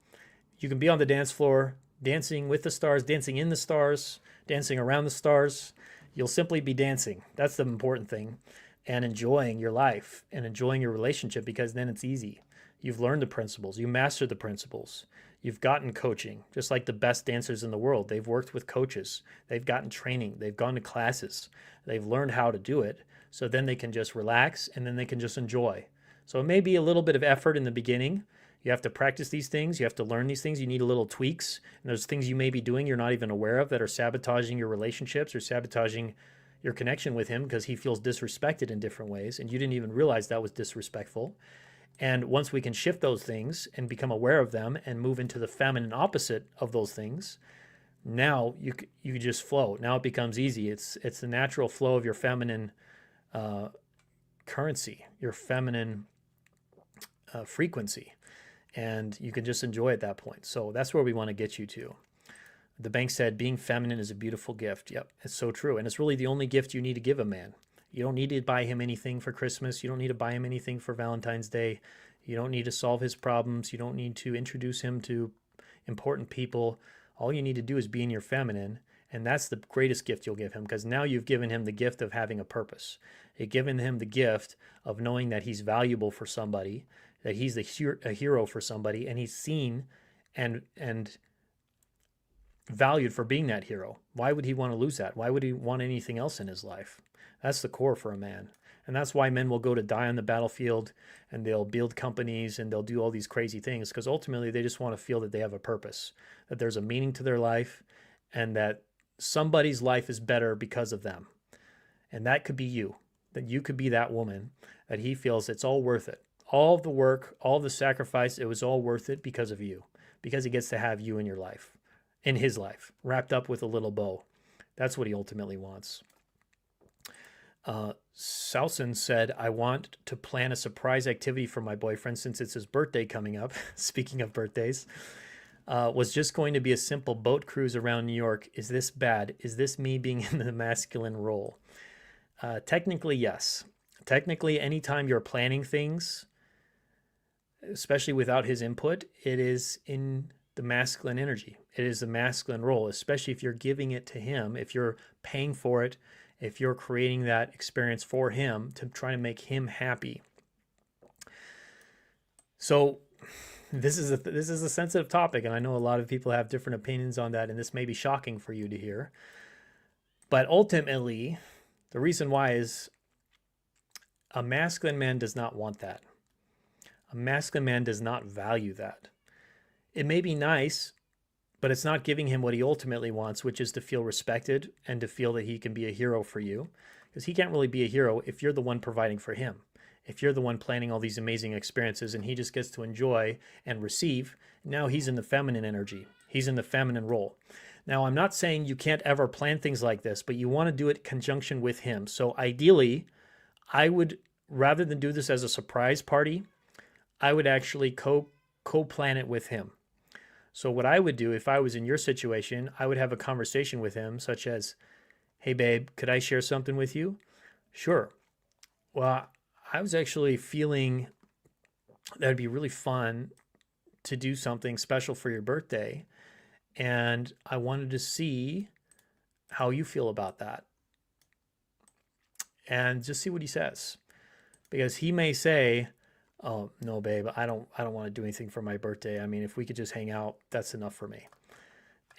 You can be on the dance floor, dancing with the stars, dancing in the stars, dancing around the stars. You'll simply be dancing. That's the important thing. And enjoying your life and enjoying your relationship, because then it's easy. You've learned the principles. You mastered the principles. You've gotten coaching, just like the best dancers in the world. They've worked with coaches. They've gotten training. They've gone to classes. They've learned how to do it. So then they can just relax, and then they can just enjoy. So it may be a little bit of effort in the beginning. You have to practice these things. You have to learn these things. You need a little tweaks. And there's things you may be doing you're not even aware of that are sabotaging your relationships or sabotaging your connection with him, because he feels disrespected in different ways, and you didn't even realize that was disrespectful. And once we can shift those things and become aware of them and move into the feminine opposite of those things, now you just flow. Now it becomes easy. It's the natural flow of your feminine currency, your feminine frequency, and you can just enjoy at that point. So that's where we want to get you to. The bank said, being feminine is a beautiful gift. Yep, it's so true. And it's really the only gift you need to give a man. You don't need to buy him anything for Christmas. You don't need to buy him anything for Valentine's Day. You don't need to solve his problems. You don't need to introduce him to important people. All you need to do is be in your feminine. And that's the greatest gift you'll give him, because now you've given him the gift of having a purpose. You've given him the gift of knowing that he's valuable for somebody, that he's a hero for somebody, and he's seen and valued for being that hero. Why would he want to lose that? Why would he want anything else in his life? That's the core for a man. And that's why men will go to die on the battlefield, and they'll build companies, and they'll do all these crazy things, because ultimately they just want to feel that they have a purpose, that there's a meaning to their life, and that somebody's life is better because of them. And that could be you, that you could be that woman that he feels it's all worth it. All of the work, all of the sacrifice, it was all worth it because of you, because he gets to have you in your life. In his life, wrapped up with a little bow. That's what he ultimately wants. Sousen said, I want to plan a surprise activity for my boyfriend since it's his birthday coming up. Speaking of birthdays, was just going to be a simple boat cruise around New York. Is this bad? Is this me being in the masculine role? Technically, yes. Technically, anytime you're planning things, especially without his input, it is in the masculine energy. It is the masculine role, especially if you're giving it to him, if you're paying for it, if you're creating that experience for him to try to make him happy. So this is a sensitive topic, and I know a lot of people have different opinions on that, and this may be shocking for you to hear. But ultimately, the reason why is a masculine man does not want that. A masculine man does not value that. It may be nice, but it's not giving him what he ultimately wants, which is to feel respected and to feel that he can be a hero for you. Because he can't really be a hero if you're the one providing for him. If you're the one planning all these amazing experiences and he just gets to enjoy and receive, now he's in the feminine energy. He's in the feminine role. Now, I'm not saying you can't ever plan things like this, but you want to do it in conjunction with him. So ideally, I would, rather than do this as a surprise party, I would actually co-plan it with him. So what I would do if I was in your situation, I would have a conversation with him such as, hey babe, could I share something with you? Sure. Well, I was actually feeling that it'd be really fun to do something special for your birthday. And I wanted to see how you feel about that. And just see what he says. Because he may say, oh, no, babe, I don't want to do anything for my birthday. I mean, if we could just hang out, that's enough for me.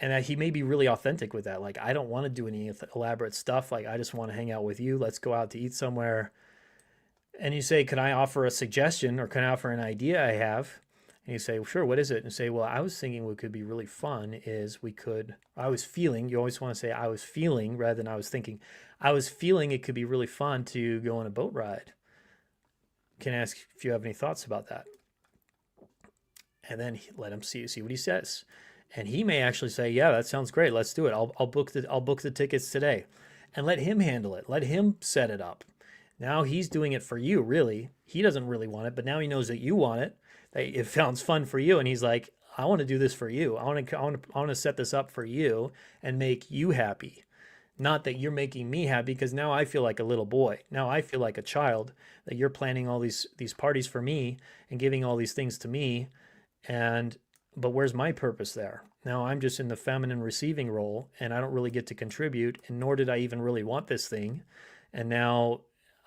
And that he may be really authentic with that. Like, I don't want to do any elaborate stuff. Like, I just want to hang out with you. Let's go out to eat somewhere. And you say, can I offer a suggestion or can I offer an idea I have? And you say, well, sure, what is it? And say, well, I was thinking what could be really fun is I was feeling, you always want to say I was feeling rather than I was thinking. I was feeling it could be really fun to go on a boat ride. Can I ask if you have any thoughts about that? And then let him see what he says. And he may actually say, yeah, that sounds great. Let's do it. I'll book the tickets today. And let him handle it. Let him set it up. Now he's doing it for you, really. He doesn't really want it, but now he knows that you want it. That it sounds fun for you. And he's like, I want to do this for you. I want to set this up for you and make you happy. Not that you're making me happy, because now I feel like a little boy. Now I feel like a child, that you're planning all these parties for me and giving all these things to me. But where's my purpose there? Now I'm just in the feminine receiving role and I don't really get to contribute, and nor did I even really want this thing. And now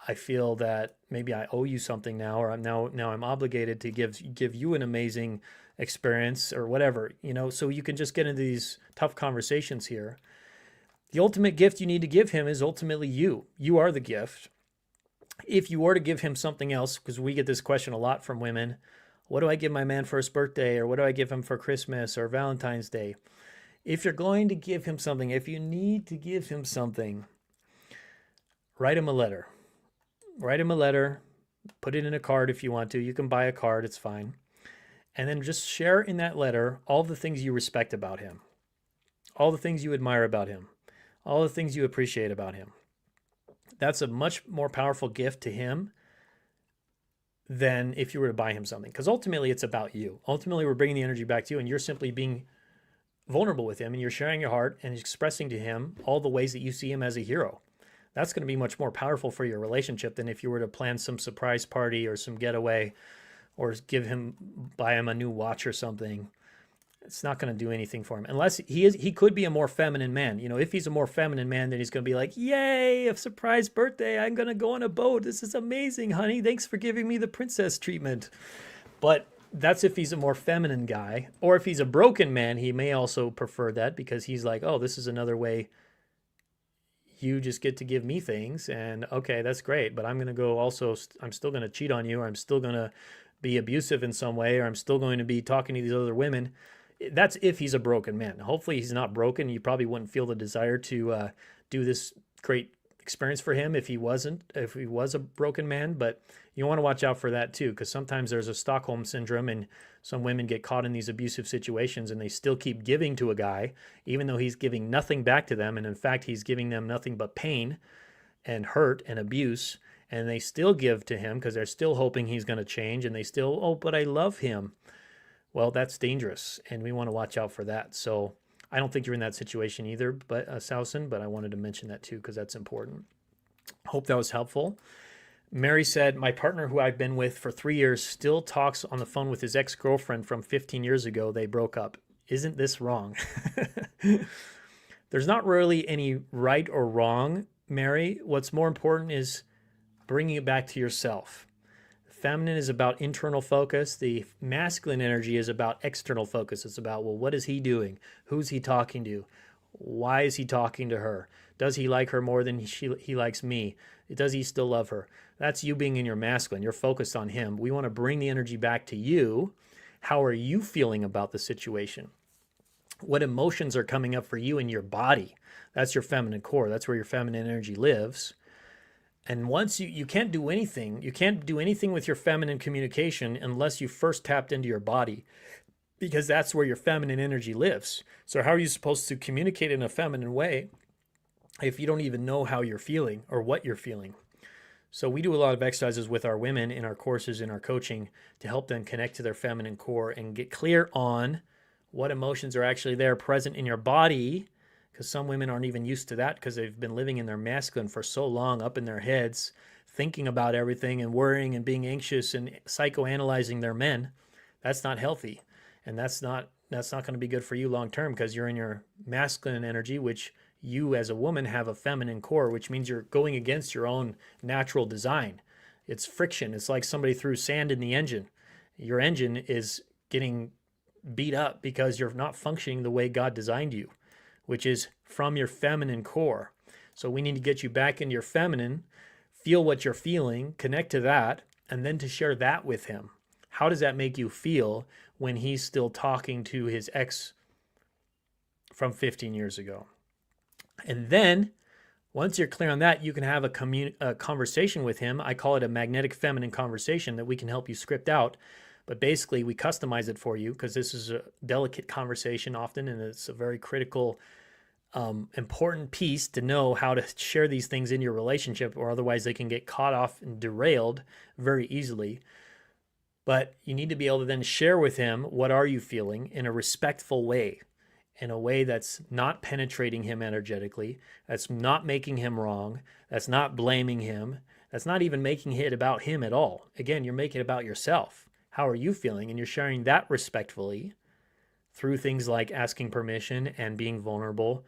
I feel that maybe I owe you something now, or I'm obligated to give you an amazing experience or whatever, so you can just get into these tough conversations here. The ultimate gift you need to give him is ultimately you. You are the gift. If you were to give him something else, because we get this question a lot from women, what do I give my man for his birthday? Or what do I give him for Christmas or Valentine's Day? If you're going to give him something, if you need to give him something, write him a letter. Write him a letter, put it in a card if you want to. You can buy a card, it's fine. And then just share in that letter all the things you respect about him, all the things you admire about him, all the things you appreciate about him. That's a much more powerful gift to him than if you were to buy him something. Because ultimately, it's about you. Ultimately, we're bringing the energy back to you, and you're simply being vulnerable with him, and you're sharing your heart and expressing to him all the ways that you see him as a hero. That's going to be much more powerful for your relationship than if you were to plan some surprise party or some getaway or buy him a new watch or something. It's not going to do anything for him unless he could be a more feminine man. If he's a more feminine man, then he's going to be like, yay, a surprise birthday. I'm going to go on a boat. This is amazing, honey. Thanks for giving me the princess treatment. But that's if he's a more feminine guy. Or if he's a broken man, he may also prefer that, because he's like, oh, this is another way you just get to give me things. And okay, that's great. But I'm going to go also, I'm still going to cheat on you, or I'm still going to be abusive in some way, or I'm still going to be talking to these other women. That's if he's a broken man. Hopefully he's not broken. You probably wouldn't feel the desire to do this great experience for him if he was a broken man. But you want to watch out for that too, because sometimes there's a Stockholm syndrome, and some women get caught in these abusive situations and they still keep giving to a guy, even though he's giving nothing back to them. And in fact, he's giving them nothing but pain and hurt and abuse. And they still give to him because they're still hoping he's going to change, and they still, oh, but I love him. Well, that's dangerous, and we want to watch out for that. So I don't think you're in that situation either, but Sausen, but I wanted to mention that too, because that's important. Hope that was helpful. Mary said, my partner, who I've been with for 3 years, still talks on the phone with his ex-girlfriend from 15 years ago. They broke up. Isn't this wrong? There's not really any right or wrong, Mary. What's more important is bringing it back to yourself. feminine is about internal focus. The masculine energy is about external focus. It's about, well, what is he doing? Who's he talking to? Why is he talking to her? Does he like her more than he likes me? Does he still love her? That's you being in your masculine. You're focused on him. We want to bring the energy back to you. How are you feeling about the situation? What emotions are coming up for you in your body? That's your feminine core. That's where your feminine energy lives. And once you can't do anything with your feminine communication unless you first tapped into your body, because that's where your feminine energy lives. So how are you supposed to communicate in a feminine way if you don't even know how you're feeling or what you're feeling? So we do a lot of exercises with our women in our courses, in our coaching, to help them connect to their feminine core and get clear on what emotions are actually there present in your body, because some women aren't even used to that because they've been living in their masculine for so long, up in their heads, thinking about everything and worrying and being anxious and psychoanalyzing their men. That's not healthy. And that's not going to be good for you long term, because you're in your masculine energy, which you as a woman have a feminine core, which means you're going against your own natural design. It's friction. It's like somebody threw sand in the engine. Your engine is getting beat up because you're not functioning the way God designed you, which is from your feminine core. So we need to get you back into your feminine, feel what you're feeling, connect to that, and then to share that with him. How does that make you feel when he's still talking to his ex from 15 years ago? And then once you're clear on that, you can have a conversation with him. I call it a magnetic feminine conversation that we can help you script out. But basically, we customize it for you because this is a delicate conversation often, and it's a very critical, important piece to know how to share these things in your relationship, or otherwise they can get caught off and derailed very easily. But you need to be able to then share with him, what are you feeling, in a respectful way, in a way that's not penetrating him energetically, that's not making him wrong, that's not blaming him, that's not even making it about him at all. Again, you're making it about yourself. How are you feeling? And you're sharing that respectfully through things like asking permission and being vulnerable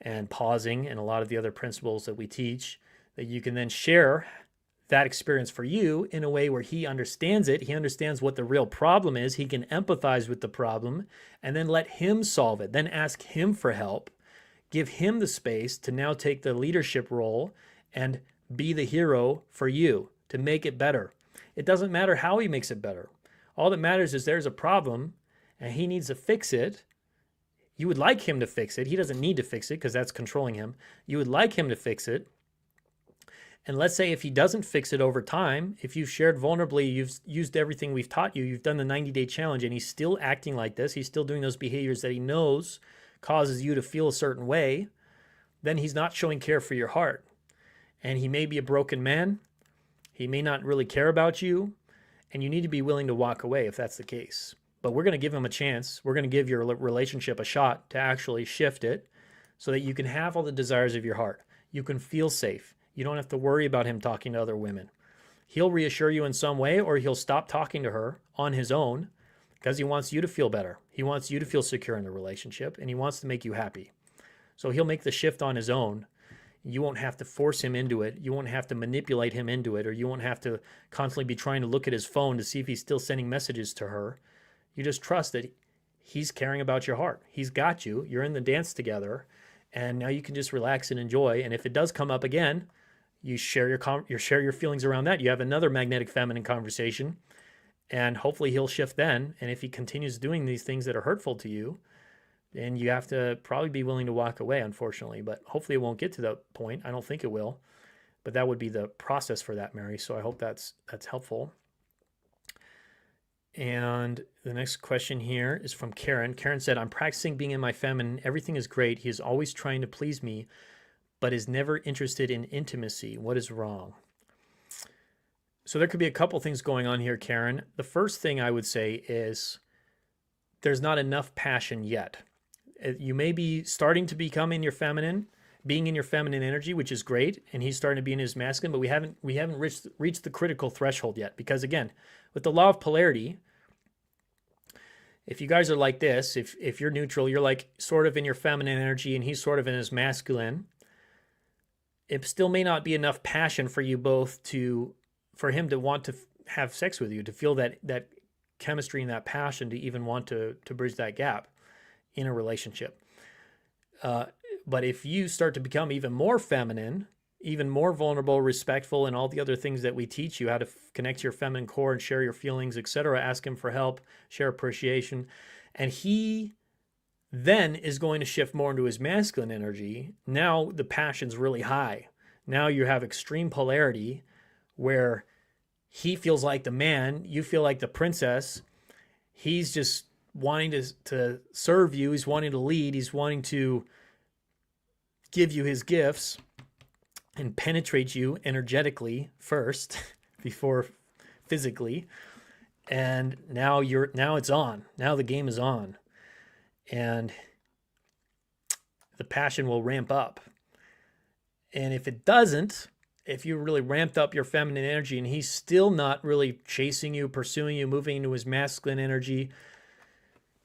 and pausing, and a lot of the other principles that we teach, that you can then share that experience for you in a way where he understands it. He understands what the real problem is. He can empathize with the problem, and then let him solve it. Then ask him for help. Give him the space to now take the leadership role and be the hero for you to make it better. It doesn't matter how he makes it better. All that matters is there's a problem and he needs to fix it. You would like him to fix it. He doesn't need to fix it because that's controlling him. You would like him to fix it. And let's say if he doesn't fix it over time, if you've shared vulnerably, you've used everything we've taught you, you've done the 90-day challenge, and he's still acting like this, he's still doing those behaviors that he knows causes you to feel a certain way, then he's not showing care for your heart. And he may be a broken man. He may not really care about you, and you need to be willing to walk away if that's the case. But we're going to give him a chance. We're going to give your relationship a shot to actually shift it so that you can have all the desires of your heart. You can feel safe. You don't have to worry about him talking to other women. He'll reassure you in some way, or he'll stop talking to her on his own because he wants you to feel better. He wants you to feel secure in the relationship, and he wants to make you happy. So he'll make the shift on his own. You won't have to force him into it. You won't have to manipulate him into it, or you won't have to constantly be trying to look at his phone to see if he's still sending messages to her. You just trust that he's caring about your heart. He's got you. You're in the dance together, and now you can just relax and enjoy. And if it does come up again, you share your feelings around that. You have another magnetic feminine conversation, and hopefully he'll shift then. And if he continues doing these things that are hurtful to you, then you have to probably be willing to walk away, unfortunately. But hopefully it won't get to that point. I don't think it will. But that would be the process for that, Mary. So I hope that's helpful. And the next question here is from Karen. Karen said, I'm practicing being in my feminine. Everything is great. He is always trying to please me, but is never interested in intimacy. What is wrong? So there could be a couple things going on here, Karen. The first thing I would say is there's not enough passion yet. You may be starting to become in your feminine, being in your feminine energy, which is great, and he's starting to be in his masculine, but we haven't reached the critical threshold yet. Because again, with the law of polarity, if you guys are like this, if you're neutral, you're like sort of in your feminine energy and he's sort of in his masculine, it still may not be enough passion for you both for him to want to have sex with you, to feel that chemistry and that passion, to even want to bridge that gap in a relationship. But if you start to become even more feminine, even more vulnerable, respectful, and all the other things that we teach you, how to connect to your feminine core and share your feelings, etc., ask him for help, share appreciation, and he then is going to shift more into his masculine energy. Now the passion's really high. Now you have extreme polarity where he feels like the man, you feel like the princess. He's just wanting to serve you. He's wanting to lead. He's wanting to give you his gifts and penetrate you energetically first before physically. And now it's on. Now the game is on. And the passion will ramp up. And if it doesn't, if you really ramped up your feminine energy and he's still not really chasing you, pursuing you, moving into his masculine energy,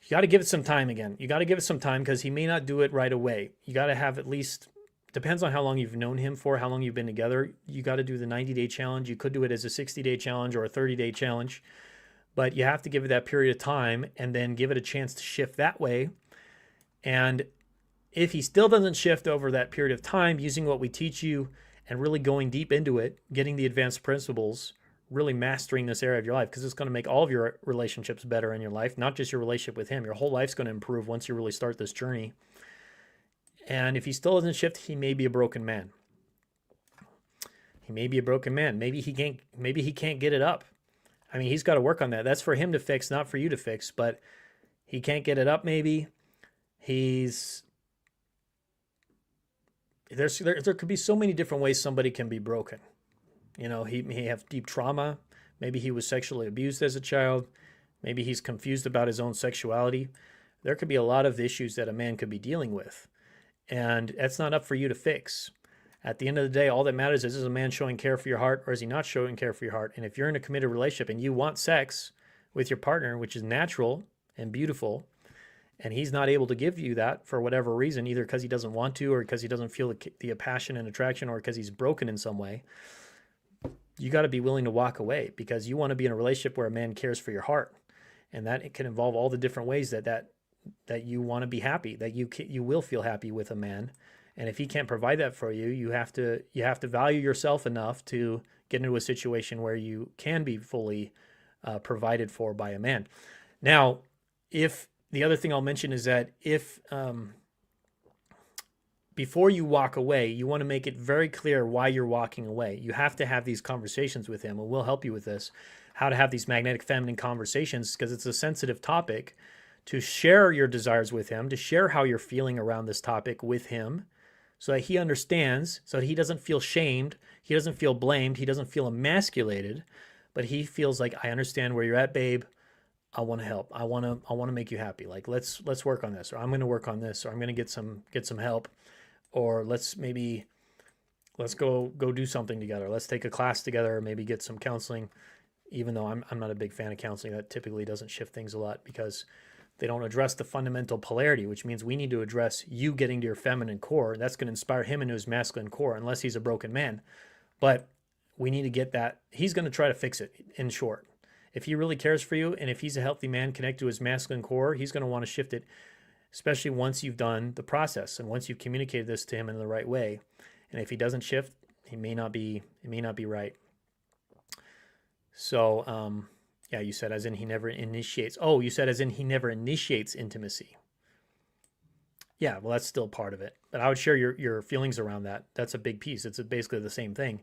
you got to give it some time again. You got to give it some time because he may not do it right away. You got to have at least, depends on how long you've known him for, how long you've been together. You got to do the 90-day challenge. You could do it as a 60-day challenge or a 30-day challenge, but you have to give it that period of time and then give it a chance to shift that way. And if he still doesn't shift over that period of time, using what we teach you and really going deep into it, getting the advanced principles, really mastering this area of your life, because it's going to make all of your relationships better in your life, not just your relationship with him. Your whole life's going to improve once you really start this journey. And if he still doesn't shift, he may be a broken man. He may be a broken man. Maybe he can't get it up. I mean, he's got to work on that. That's for him to fix, not for you to fix, but he can't get it up maybe. There could be so many different ways somebody can be broken. You know, he may have deep trauma. Maybe he was sexually abused as a child. Maybe he's confused about his own sexuality. There could be a lot of issues that a man could be dealing with. And that's not up for you to fix. At the end of the day, all that matters is a man showing care for your heart, or is he not showing care for your heart? And if you're in a committed relationship and you want sex with your partner, which is natural and beautiful, and he's not able to give you that for whatever reason, either because he doesn't want to or because he doesn't feel the passion and attraction or because he's broken in some way, you got to be willing to walk away because you want to be in a relationship where a man cares for your heart. And that it can involve all the different ways that you want to be happy, that you will feel happy with a man. And if he can't provide that for you, you have to value yourself enough to get into a situation where you can be fully provided for by a man. Now, the other thing I'll mention is that if before you walk away, you want to make it very clear why you're walking away. You have to have these conversations with him, and we'll help you with this, how to have these magnetic feminine conversations, because it's a sensitive topic, to share your desires with him, to share how you're feeling around this topic with him, so that he understands, so that he doesn't feel shamed, he doesn't feel blamed, he doesn't feel emasculated, but he feels like, I understand where you're at, babe. I want to help. I want to make you happy. Like, let's work on this, or I'm going to work on this, or I'm going to get some help, or let's go do something together. Let's take a class together, or maybe get some counseling, even though I'm not a big fan of counseling. That typically doesn't shift things a lot because they don't address the fundamental polarity, which means we need to address you getting to your feminine core. That's going to inspire him into his masculine core, unless he's a broken man. But we need to get that. He's going to try to fix it, in short. If he really cares for you, and if he's a healthy man connected to his masculine core, he's going to want to shift it, especially once you've done the process and once you've communicated this to him in the right way. And if he doesn't shift, it may not be right. So, yeah, you said as in he never initiates. Oh, you said as in he never initiates intimacy. Yeah, well, that's still part of it. But I would share your feelings around that. That's a big piece. It's basically the same thing.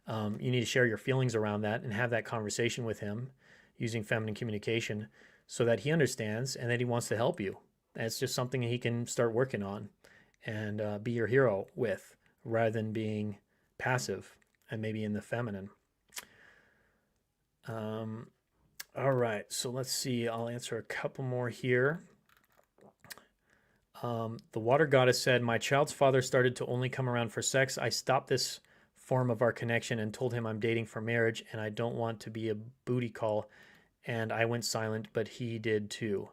You need to share your feelings around that and have that conversation with him using feminine communication so that he understands and that he wants to help you. And it's just something he can start working on and be your hero with, rather than being passive and maybe in the feminine. All right, so let's see. I'll answer a couple more here. The water goddess said, my child's father started to only come around for sex. I stopped this form of our connection and told him I'm dating for marriage and I don't want to be a booty call. And I went silent, but he did too.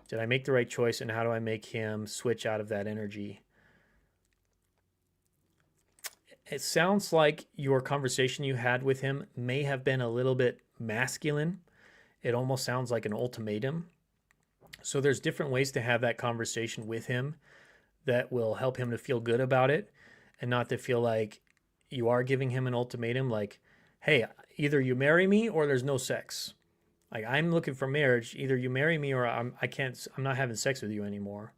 Did I make the right choice, and how do I make him switch out of that energy? It sounds like your conversation you had with him may have been a little bit masculine. It almost sounds like an ultimatum. So there's different ways to have that conversation with him that will help him to feel good about it and not to feel like you are giving him an ultimatum like, hey, either you marry me or there's no sex. Like, I'm looking for marriage. Either you marry me or I'm not having sex with you anymore.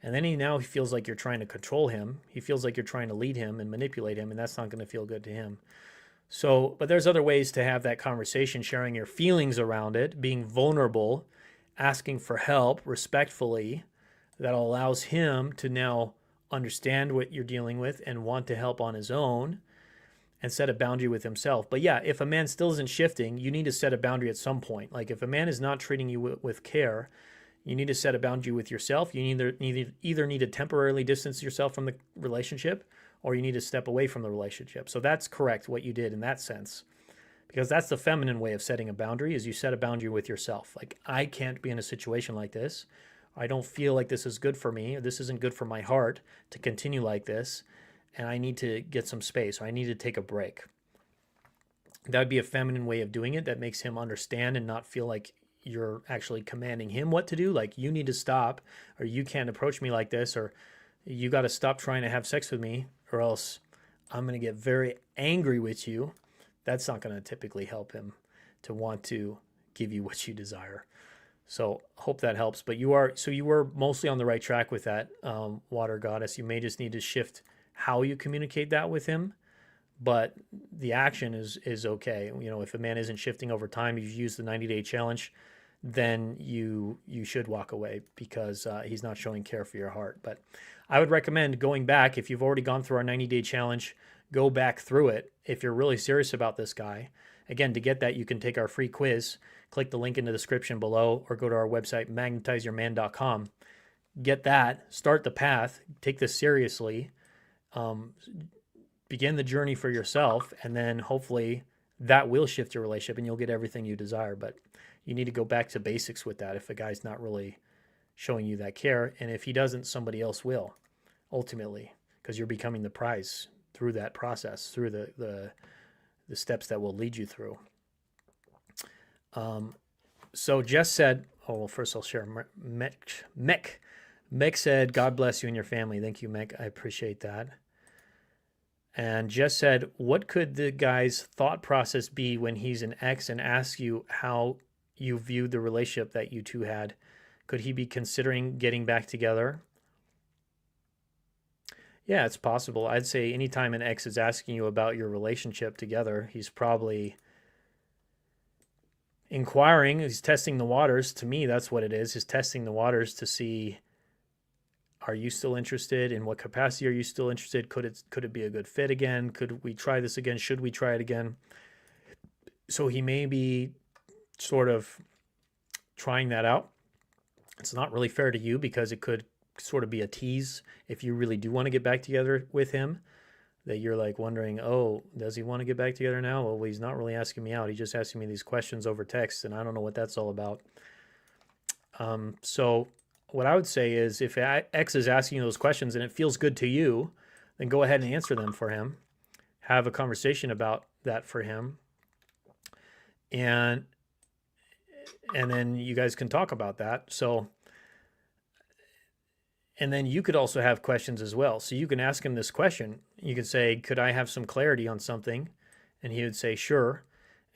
And then he feels like you're trying to control him. He feels like you're trying to lead him and manipulate him, and that's not going to feel good to him. So, but there's other ways to have that conversation, sharing your feelings around it, being vulnerable, asking for help respectfully, that allows him to now understand what you're dealing with and want to help on his own and set a boundary with himself. But yeah, if a man still isn't shifting, you need to set a boundary at some point. Like if a man is not treating you with care, you need to set a boundary with yourself. You either need to temporarily distance yourself from the relationship, or you need to step away from the relationship. So that's correct what you did in that sense, because that's the feminine way of setting a boundary, is you set a boundary with yourself. Like, I can't be in a situation like this. I don't feel like this is good for me, or this isn't good for my heart to continue like this, and I need to get some space, or I need to take a break. That would be a feminine way of doing it that makes him understand and not feel like you're actually commanding him what to do. Like, you need to stop, or you can't approach me like this, or you got to stop trying to have sex with me, or else I'm going to get very angry with you. That's not going to typically help him to want to give you what you desire. So hope that helps. But you were mostly on the right track with that, water goddess. You may just need to shift how you communicate that with him, but the action is okay. You know, if a man isn't shifting over time, you've used the 90-day challenge, then you should walk away, because he's not showing care for your heart. But I would recommend going back. If you've already gone through our 90-day challenge, go back through it if you're really serious about this guy. Again, to get that, you can take our free quiz. Click the link in the description below, or go to our website, magnetizeyourman.com. Get that, start the path, take this seriously, begin the journey for yourself, and then hopefully that will shift your relationship and you'll get everything you desire. But you need to go back to basics with that if a guy's not really showing you that care. And if he doesn't, somebody else will, ultimately, because you're becoming the prize through that process, through the steps that will lead you through. So Jess said, first I'll share. Meg said, God bless you and your family. Thank you, Meg. I appreciate that. And Jess said, what could the guy's thought process be when he's an ex and asks you how you viewed the relationship that you two had? Could he be considering getting back together? Yeah, it's possible. I'd say anytime an ex is asking you about your relationship together, he's probably inquiring. He's testing the waters. To me, that's what it is. He's testing the waters to see, are you still interested? In what capacity are you still interested? Could it be a good fit again? Could we try this again? Should we try it again? So he may be sort of trying that out. It's not really fair to you, because it could sort of be a tease if you really do want to get back together with him, that you're like wondering, oh, does he want to get back together now? Well, he's not really asking me out. He's just asking me these questions over text, and I don't know what that's all about. So what I would say is, if X is asking you those questions and it feels good to you, then go ahead and answer them for him. Have a conversation about that for him. And then you guys can talk about that. So, and then you could also have questions as well. So you can ask him this question. You could say, could I have some clarity on something? And he would say, sure.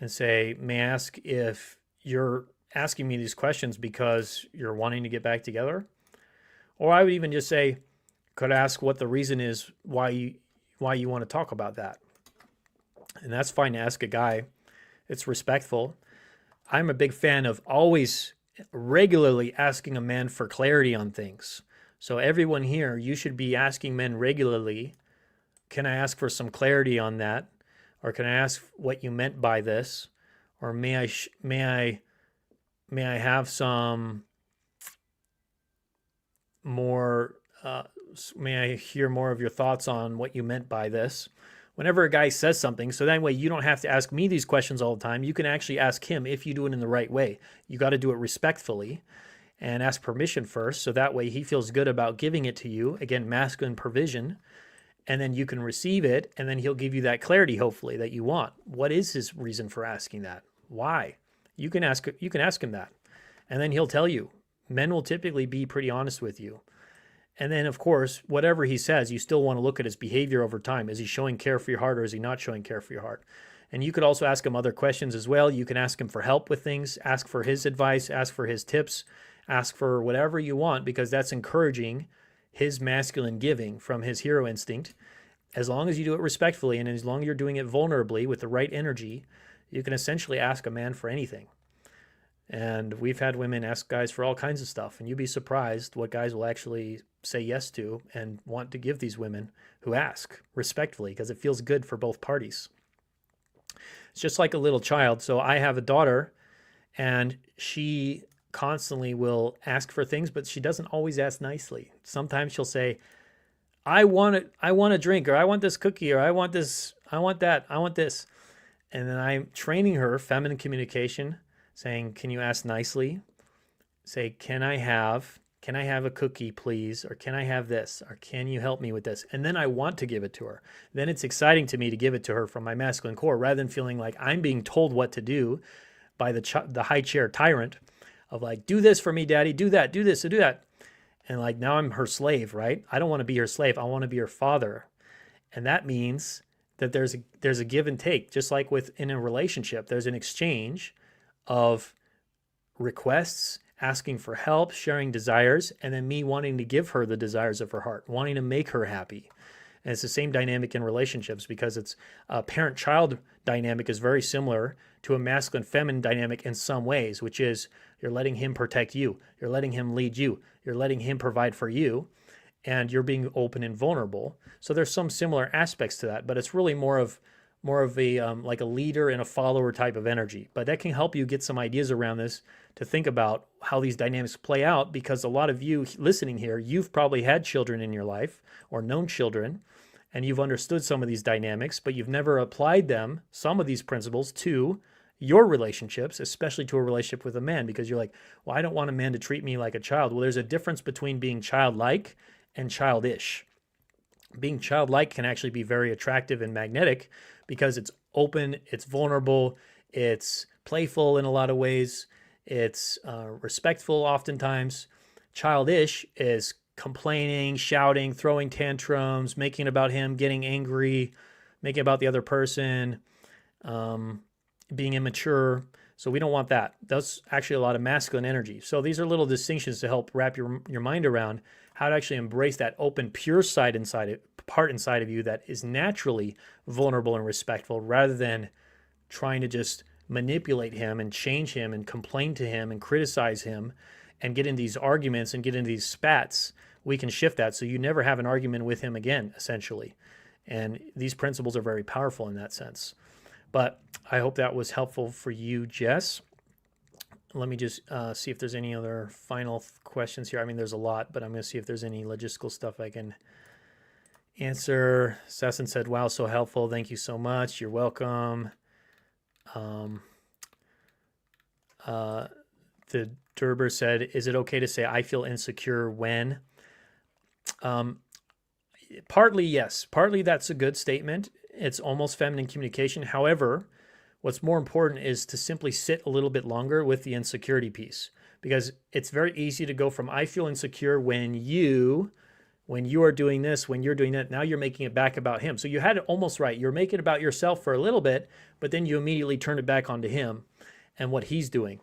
And say, may I ask if you're asking me these questions because you're wanting to get back together? Or I would even just say, could I ask what the reason is why you want to talk about that? And that's fine to ask a guy. It's respectful. I'm a big fan of always regularly asking a man for clarity on things. So everyone here, you should be asking men regularly, can I ask for some clarity on that? Or can I ask what you meant by this? Or may I have some more, may I hear more of your thoughts on what you meant by this? Whenever a guy says something, so that way you don't have to ask me these questions all the time. You can actually ask him if you do it in the right way. You got to do it respectfully and ask permission first, so that way he feels good about giving it to you. Again, masculine provision. And then you can receive it, and then he'll give you that clarity, hopefully, that you want. What is his reason for asking that? Why? You can ask him that. And then he'll tell you. Men will typically be pretty honest with you. And then, of course, whatever he says, you still want to look at his behavior over time. Is he showing care for your heart, or is he not showing care for your heart? And you could also ask him other questions as well. You can ask him for help with things, ask for his advice, ask for his tips, ask for whatever you want, because that's encouraging his masculine giving from his hero instinct. As long as you do it respectfully and as long as you're doing it vulnerably with the right energy, you can essentially ask a man for anything. And we've had women ask guys for all kinds of stuff, and you'd be surprised what guys will actually say yes to and want to give these women who ask respectfully, because it feels good for both parties. It's just like a little child. So I have a daughter, and she constantly will ask for things, but she doesn't always ask nicely. Sometimes she'll say, I want a drink, or I want this cookie, or I want this, I want that, I want this. And then I'm training her feminine communication, saying, can you ask nicely? Say, can I have a cookie, please? Or can I have this? Or can you help me with this? And then I want to give it to her. Then it's exciting to me to give it to her from my masculine core, rather than feeling like I'm being told what to do by the high chair tyrant of like, do this for me, daddy, do that, do this, do that. And like, now I'm her slave, right? I don't want to be her slave. I want to be her father. And that means that there's a give and take, just like in a relationship, there's an exchange of requests, asking for help, sharing desires, and then me wanting to give her the desires of her heart, wanting to make her happy. And it's the same dynamic in relationships, because it's a parent-child dynamic is very similar to a masculine-feminine dynamic in some ways, which is you're letting him protect you, you're letting him lead you, you're letting him provide for you, and you're being open and vulnerable. So there's some similar aspects to that, but it's really more of a like a leader and a follower type of energy. But that can help you get some ideas around this to think about how these dynamics play out, because a lot of you listening here, you've probably had children in your life or known children, and you've understood some of these dynamics, but you've never applied them, some of these principles, to your relationships, especially to a relationship with a man, because you're like, well, I don't want a man to treat me like a child. Well, there's a difference between being childlike and childish. Being childlike can actually be very attractive and magnetic, because it's open, it's vulnerable, it's playful in a lot of ways, it's respectful oftentimes. Childish is complaining, shouting, throwing tantrums, making it about him, getting angry, making it about the other person, being immature. So we don't want that. That's actually a lot of masculine energy. So these are little distinctions to help wrap your mind around how to actually embrace that open, pure side part inside of you that is naturally vulnerable and respectful, rather than trying to just manipulate him and change him and complain to him and criticize him and get in these arguments and get in these spats. We can shift that so you never have an argument with him again, essentially. And these principles are very powerful in that sense. But I hope that was helpful for you, Jess. Let me just see if there's any other final questions here. I mean, there's a lot, but I'm going to see if there's any logistical stuff I can answer. Sasson said, wow, so helpful. Thank you so much. You're welcome. The Derber said, is it okay to say I feel insecure when? Partly, yes. Partly that's a good statement. It's almost feminine communication. However, what's more important is to simply sit a little bit longer with the insecurity piece, because it's very easy to go from I feel insecure when you are doing this, when you're doing that. Now you're making it back about him. So you had it almost right. You're making it about yourself for a little bit, but then you immediately turn it back onto him and what he's doing.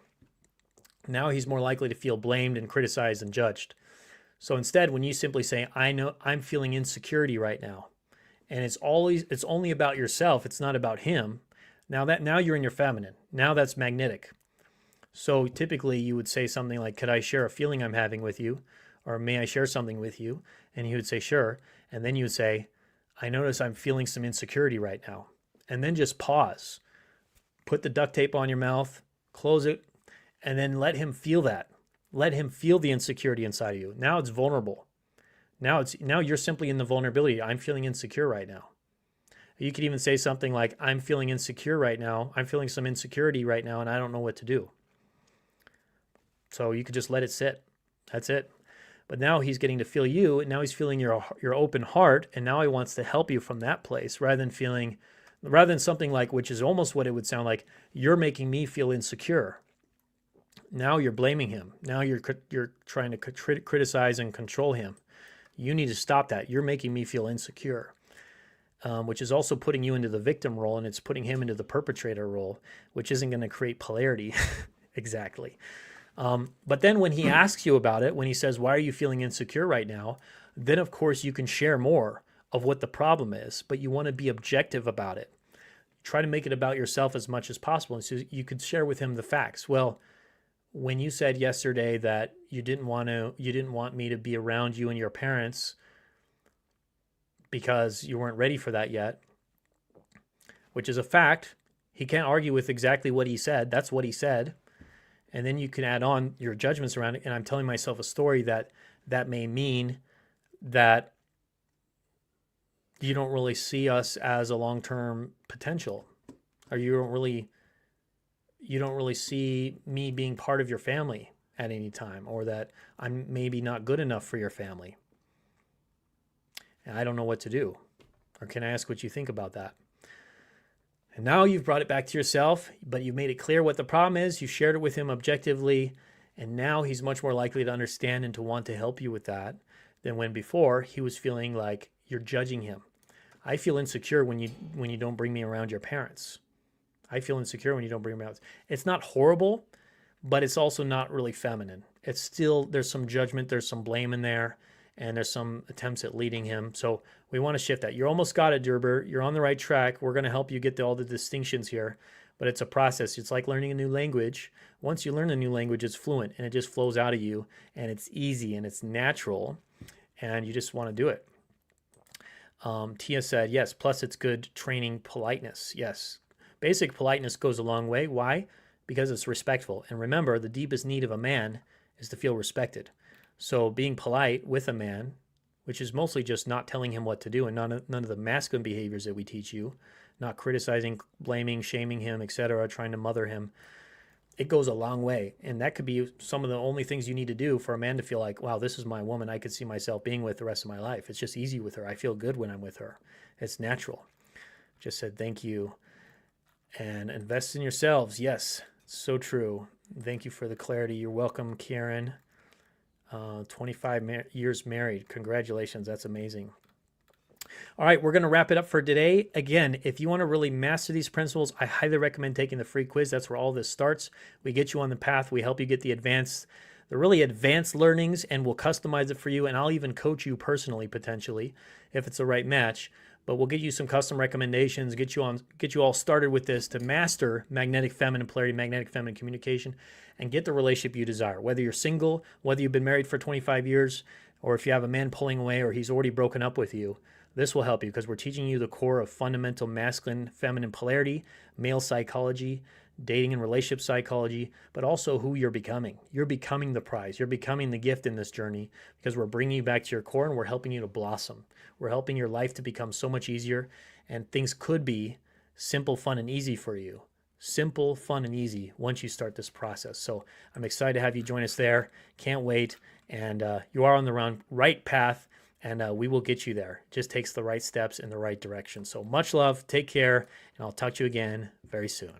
Now he's more likely to feel blamed and criticized and judged. So instead, when you simply say, I know I'm feeling insecurity right now, and it's only about yourself, it's not about him. Now you're in your feminine. Now that's magnetic. So typically you would say something like, could I share a feeling I'm having with you? Or may I share something with you? And he would say, sure. And then you would say, I notice I'm feeling some insecurity right now. And then just pause. Put the duct tape on your mouth, close it, and then let him feel that. Let him feel the insecurity inside of you. Now it's vulnerable. Now you're simply in the vulnerability. I'm feeling insecure right now. You could even say something like, I'm feeling insecure right now. I'm feeling some insecurity right now, and I don't know what to do. So you could just let it sit. That's it. But now he's getting to feel you, and now he's feeling your open heart, and now he wants to help you from that place, rather than feeling rather than something like, which is almost what it would sound like, you're making me feel insecure. Now you're blaming him. Now you're trying to criticize and control him. You need to stop that. You're making me feel insecure, which is also putting you into the victim role, and it's putting him into the perpetrator role, which isn't going to create polarity exactly. But then when he asks you about it, when he says, why are you feeling insecure right now? Then, of course, you can share more of what the problem is, but you want to be objective about it. Try to make it about yourself as much as possible. And so you could share with him the facts. Well, when you said yesterday that you didn't want me to be around you and your parents because you weren't ready for that yet, which is a fact. He can't argue with exactly what he said. That's what he said. And then you can add on your judgments around it. And I'm telling myself a story that may mean that you don't really see us as a long-term potential, or you don't really see me being part of your family at any time, or that I'm maybe not good enough for your family. And I don't know what to do. Or can I ask what you think about that? And now you've brought it back to yourself, but you've made it clear what the problem is. You shared it with him objectively, and now he's much more likely to understand and to want to help you with that than when before he was feeling like you're judging him. I feel insecure when you don't bring me around your parents. I feel insecure when you don't bring me around. It's not horrible, but it's also not really feminine. It's still, there's some judgment, there's some blame in there, and there's some attempts at leading him. So we want to shift that. You almost got it, Derber. You're on the right track. We're going to help you get to all the distinctions here, but it's a process. It's like learning a new language. Once you learn a new language, it's fluent, and it just flows out of you, and it's easy, and it's natural, and you just want to do it. Tia said, yes, plus it's good training politeness. Yes. Basic politeness goes a long way. Why? Because it's respectful. And remember, the deepest need of a man is to feel respected. So being polite with a man, which is mostly just not telling him what to do, and none of the masculine behaviors that we teach you, not criticizing, blaming, shaming him, etc., trying to mother him, it goes a long way. And that could be some of the only things you need to do for a man to feel like, wow, this is my woman I could see myself being with the rest of my life. It's just easy with her. I feel good when I'm with her. It's natural. Just said, thank you. And invest in yourselves. Yes, so true. Thank you for the clarity. You're welcome, Karen. 25 years married. Congratulations. That's amazing. All right, we're going to wrap it up for today. Again, if you want to really master these principles, I highly recommend taking the free quiz. That's where all this starts. We get you on the path. We help you get the really advanced learnings, and we'll customize it for you. And I'll even coach you personally, potentially, if it's the right match. But we'll get you some custom recommendations, get you all started with this to master magnetic feminine polarity, magnetic feminine communication, and get the relationship you desire. Whether you're single, whether you've been married for 25 years, or if you have a man pulling away or he's already broken up with you, this will help you because we're teaching you the core of fundamental masculine, feminine polarity, male psychology, dating and relationship psychology, but also who you're becoming. You're becoming the prize. You're becoming the gift in this journey because we're bringing you back to your core and we're helping you to blossom. We're helping your life to become so much easier, and things could be simple, fun, and easy for you. Simple, fun, and easy once you start this process. So I'm excited to have you join us there. Can't wait. And you are on the right path. And we will get you there. It just takes the right steps in the right direction. So much love. Take care. And I'll talk to you again very soon.